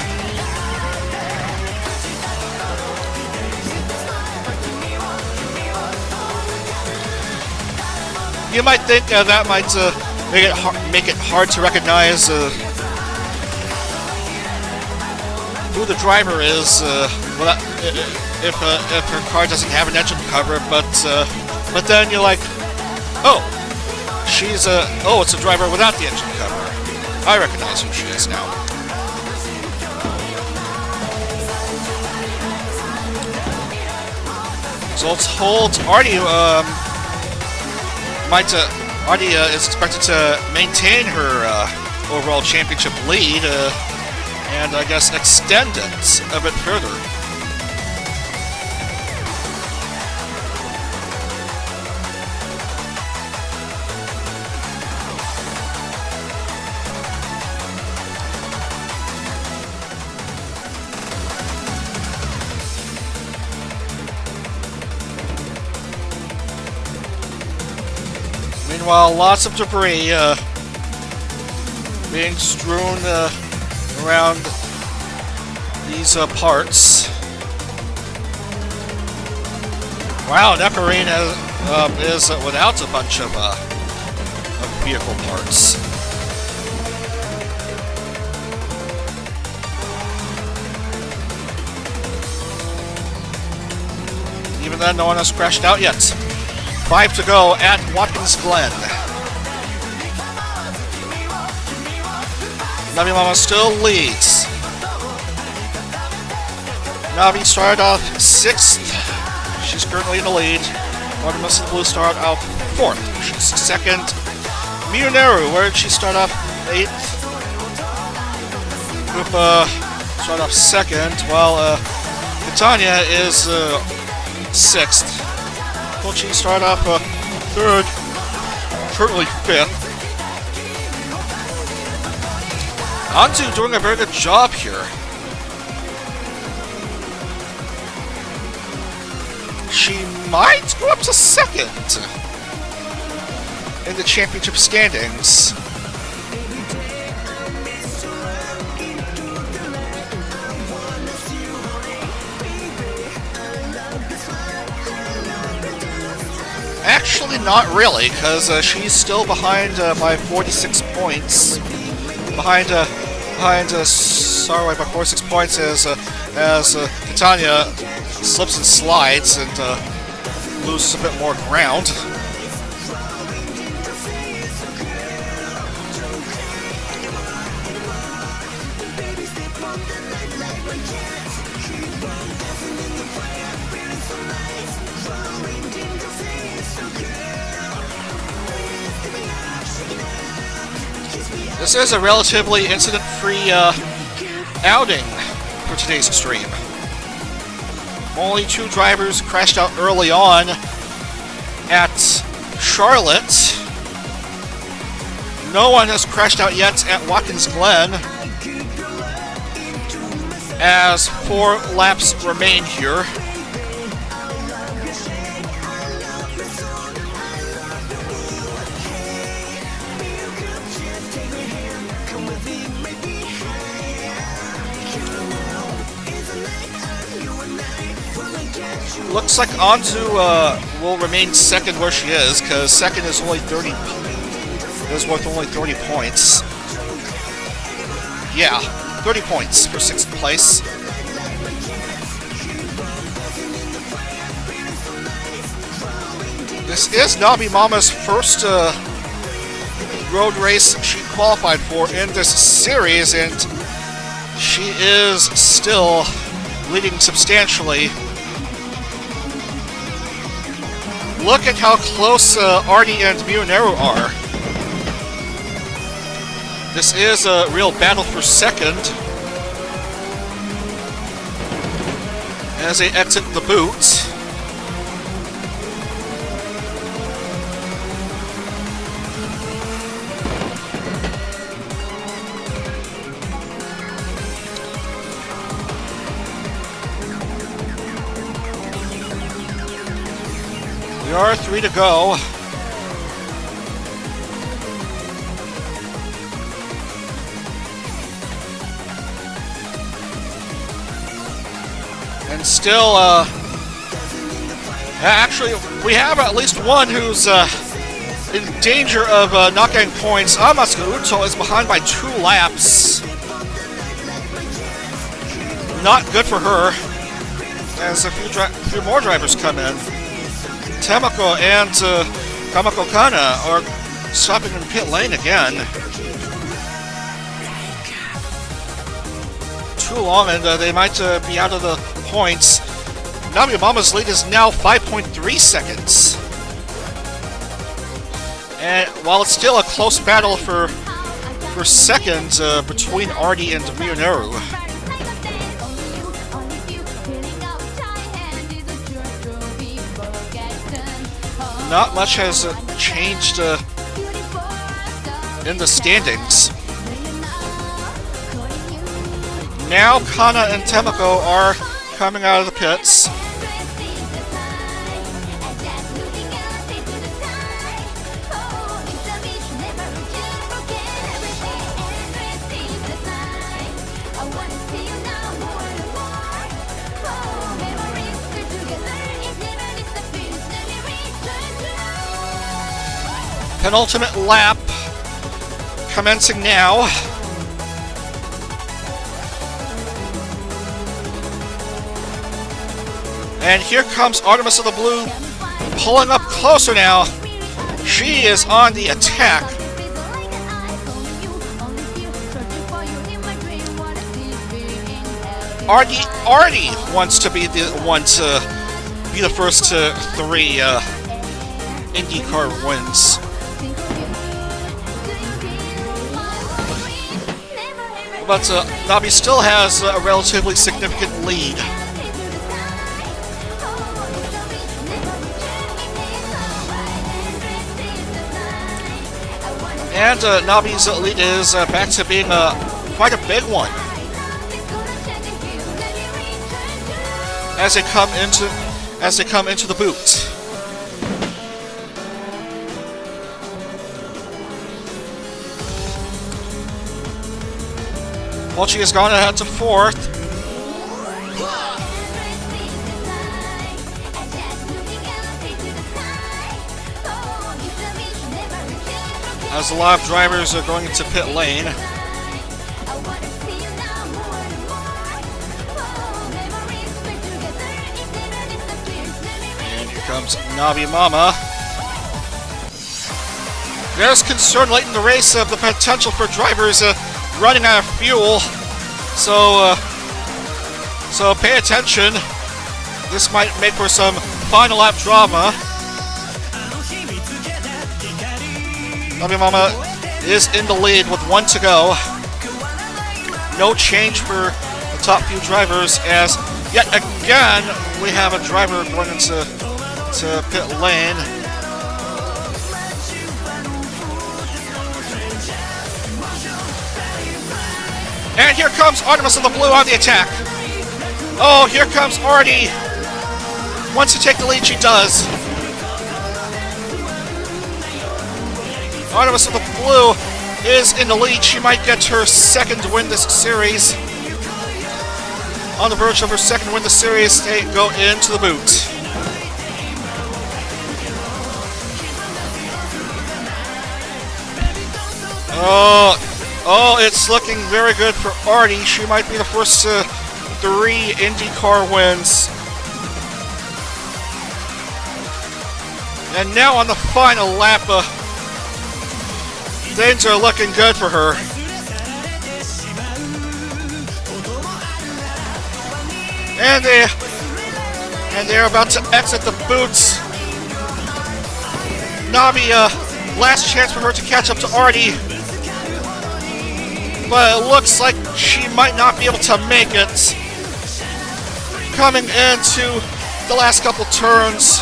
You might think that might make it hard to recognize who the driver is if her car doesn't have an engine cover. But then you're like, oh, it's a driver without the engine cover. I recognize who she is now. So let's hold Artie. Artie is expected to maintain her overall championship lead and I guess extend it a bit further. Meanwhile, lots of debris being strewn around these parts. Wow, Nekarine is without a bunch of vehicle parts. Even then, no one has crashed out yet. 5 to go at Watkins Glen. Navi Mama still leads. Navi started off 6th. She's currently in the lead. Artemis and Blue started off 4th. She's 2nd. Miyuneru, where did she start off? 8th. Koopa started off 2nd, while Catania is 6th. She started off 3rd, currently 5th. Anzu doing a very good job here. She might go up to 2nd in the championship standings. Actually, not really, because she's still behind by 46 points. Behind Sarway by 46 points as Titania slips and slides and loses a bit more ground. This is a relatively incident-free outing for today's stream. Only 2 drivers crashed out early on at Charlotte. No one has crashed out yet at Watkins Glen, as 4 laps remain here. Looks like Anzu will remain second where she is, because second is only 30. Is worth only 30 points. Yeah, 30 points for 6th place. This is Nabi Mama's first road race she qualified for in this series, and she is still leading substantially. Look at how close Artie and Mioneru are. This is a real battle for second as they exit the boot. We are 3 to go. And still, actually, we have at least one who's in danger of not getting points. Amasuka Uto is behind by 2 laps. Not good for her, as a few more drivers come in. Tamako and Kamako Kana are stopping in pit lane again. Too long, and they might be out of the points. Nabi Mama's lead is now 5.3 seconds. And while it's still a close battle for second between Artie and Mioneru. Not much has changed in the standings. Now Kana and Temako are coming out of the pits. Penultimate lap commencing now. And here comes Artemis of the Blue, pulling up closer now. She is on the attack. Artie wants to be the one to be the first to 3 IndieCar wins. But Nabi still has a relatively significant lead. And Nabi's lead is back to being quite a big one. As they come into the boot. Mochi has gone ahead to 4th. As a lot of drivers are going into pit lane. And here comes Nabi Mama. There's concern late in the race of the potential for drivers running out of fuel, so pay attention. This might make for some final lap drama. Nabi Mama is in the lead with 1 to go. No change for the top few drivers, as yet again we have a driver going into pit lane. And here comes Artemis in the blue on the attack. Oh, here comes Artie. Wants to take the lead, she does. Artemis in the blue is in the lead. She might get her second win this series. On the verge of her second win this series, they go into the boot. Oh, it's looking very good for Artie. She might be the first 3 IndieCar wins. And now on the final lap, things are looking good for her. And they're about to exit the boots. Navi, last chance for her to catch up to Artie. But it looks like she might not be able to make it. Coming into the last couple turns.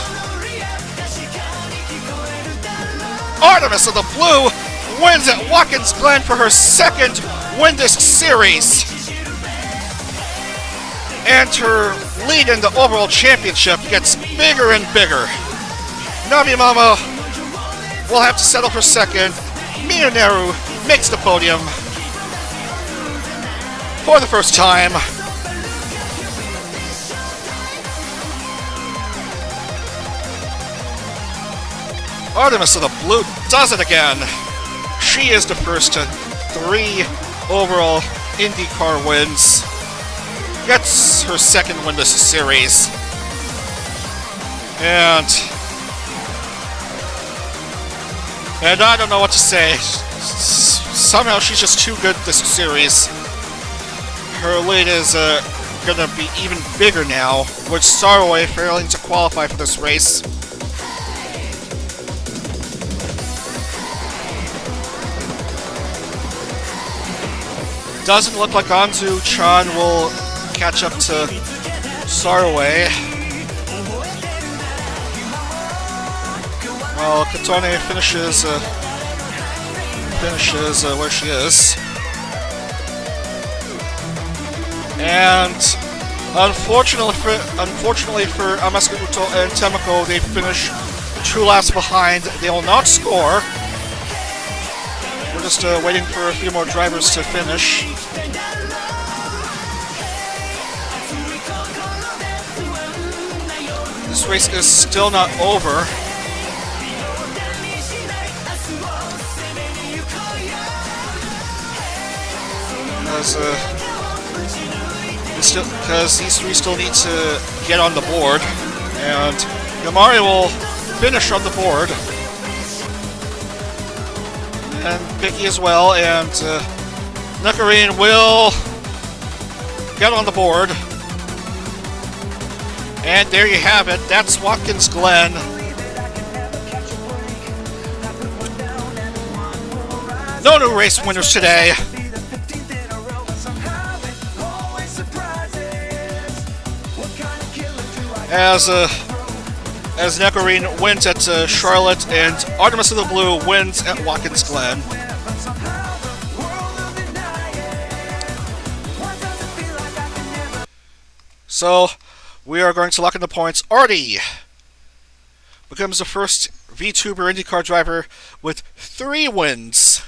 Artemis of the blue wins at Watkins Glen for her second win this series. And her lead in the overall championship gets bigger and bigger. Navi Mama will have to settle for second. Minoneru makes the podium for the first time. Artemis of the blue does it again. She is the first to 3 overall IndyCar wins. Gets her second win this series. And I don't know what to say. Somehow she's just too good this series. Her lead is going to be even bigger now, with Starway failing to qualify for this race. Doesn't look like Anzu-chan will catch up to Starway. Well, Katone finishes where she is. And unfortunately for Amasu Uto and Temako, they finish 2 laps behind. They will not score. We're just waiting for a few more drivers to finish. This race is still not over. Because these 3 still need to get on the board, and Yamari will finish on the board, and Vicky as well, and Nukarine will get on the board. And there you have it. That's Watkins Glen. No new race winners today. As Nukarine wins at Charlotte, and Artemis of the Blue wins at Watkins Glen. So, we are going to lock in the points. Artie becomes the first VTuber IndyCar driver with 3 wins,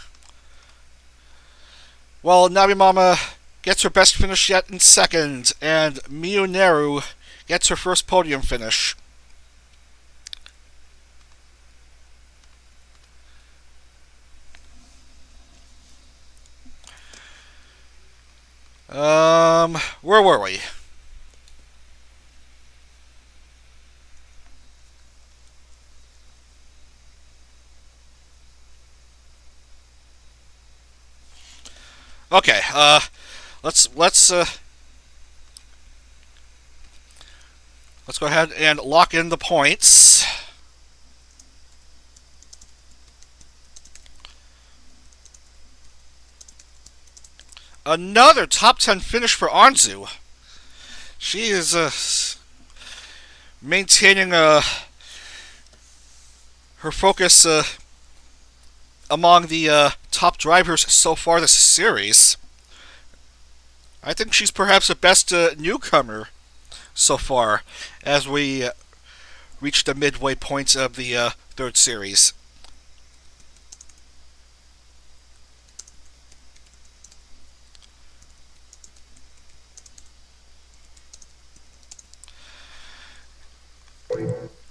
while Nabimama gets her best finish yet in second, and Mioneru gets her first podium finish. Where were we? Okay, let's go ahead and lock in the points. Another top 10 finish for Anzu. She is maintaining her focus among the top drivers so far this series. I think she's perhaps the best newcomer so far as we reach the midway points of the third series.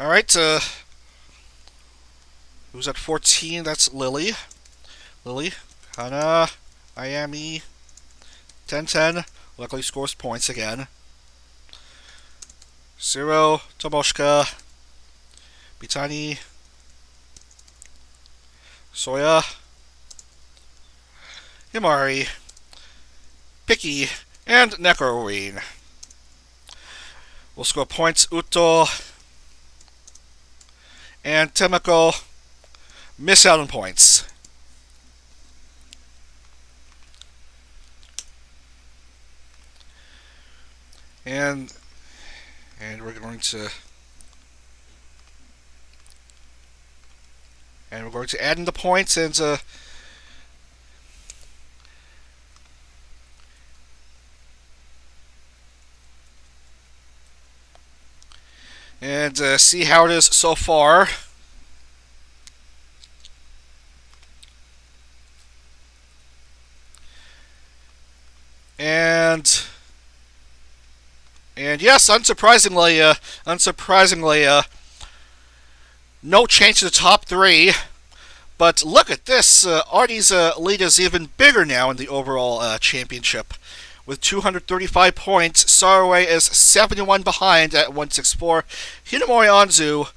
Alright, who's at 14? That's Lily. Lily, Hana, Ayami, 10-10. Luckily scores points again. Zero, Tomoshka, Bitani, Soya, Himari, Piki, and Necroween. We'll score points Uto and Temeko miss out on points. And we're going to add in the points and see how it is so far. And yes, unsurprisingly, no change to the top three. But look at this, Artie's lead is even bigger now in the overall championship. With 235 points, Saraway is 71 behind at 164. Hinamori Anzu,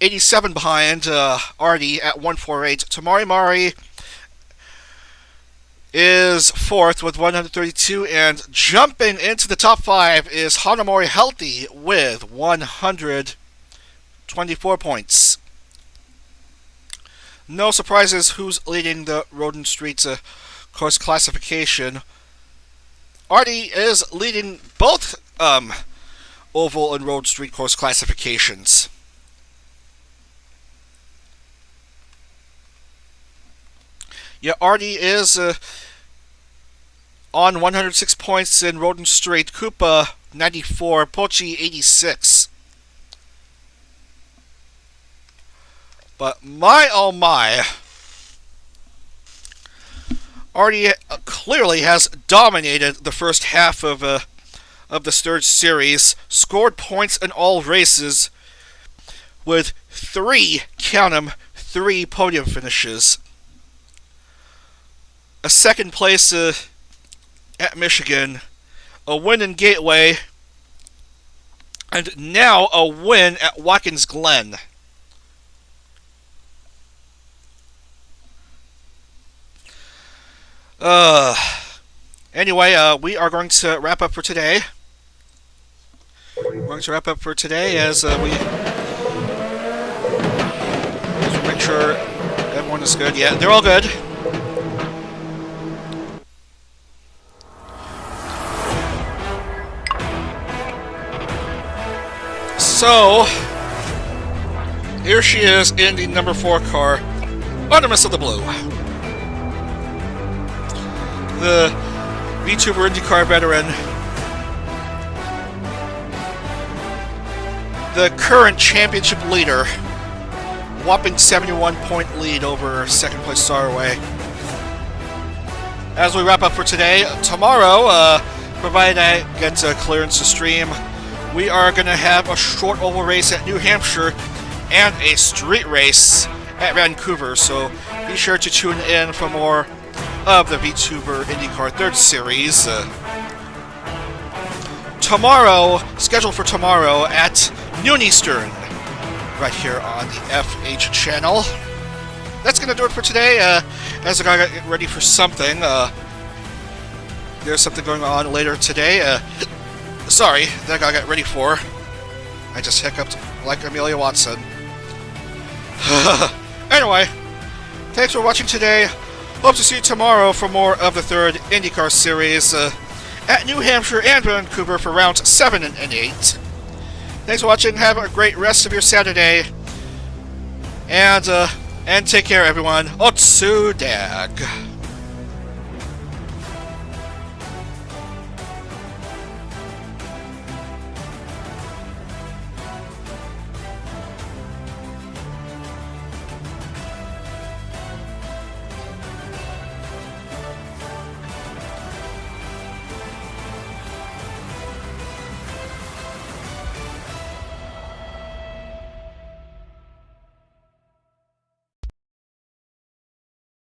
87 behind Artie at 148. Tamari Mari is fourth with 132, and jumping into the top five is Hanamori Healthy with 124 points. No surprises who's leading the Road and Streets course classification. Artie is leading both Oval and Road Street course classifications. Yeah, Artie is on 106 points in Road and Street. Koopa 94, Pochi 86. But my oh my, Artie clearly has dominated the first half of the third series. Scored points in all races with three podium finishes. A second place at Michigan, a win in Gateway, and now a win at Watkins Glen. Anyway, we are going to wrap up for today. We're going to wrap up for today as we make sure everyone is good. Yeah, they're all good. So, here she is in the number 4 car, Artemis of the Blue. The VTuber IndieCar veteran. The current championship leader. Whopping 71-point lead over second place Saraway. As we wrap up for today, tomorrow, provided I get clearance to stream, we are going to have a short oval race at New Hampshire and a street race at Vancouver, so be sure to tune in for more of the VTuber IndieCar 3rd Series. Tomorrow, scheduled for tomorrow at noon Eastern, right here on the FH channel. That's going to do it for today, as I gotta get ready for something. There's something going on later today. Sorry, that I gotta get ready for. I just hiccuped like Amelia Watson. Anyway, thanks for watching today. Hope to see you tomorrow for more of the 3rd IndieCar series at New Hampshire and Vancouver for rounds 7 and 8. Thanks for watching. Have a great rest of your Saturday. And take care, everyone. Otsu Dag.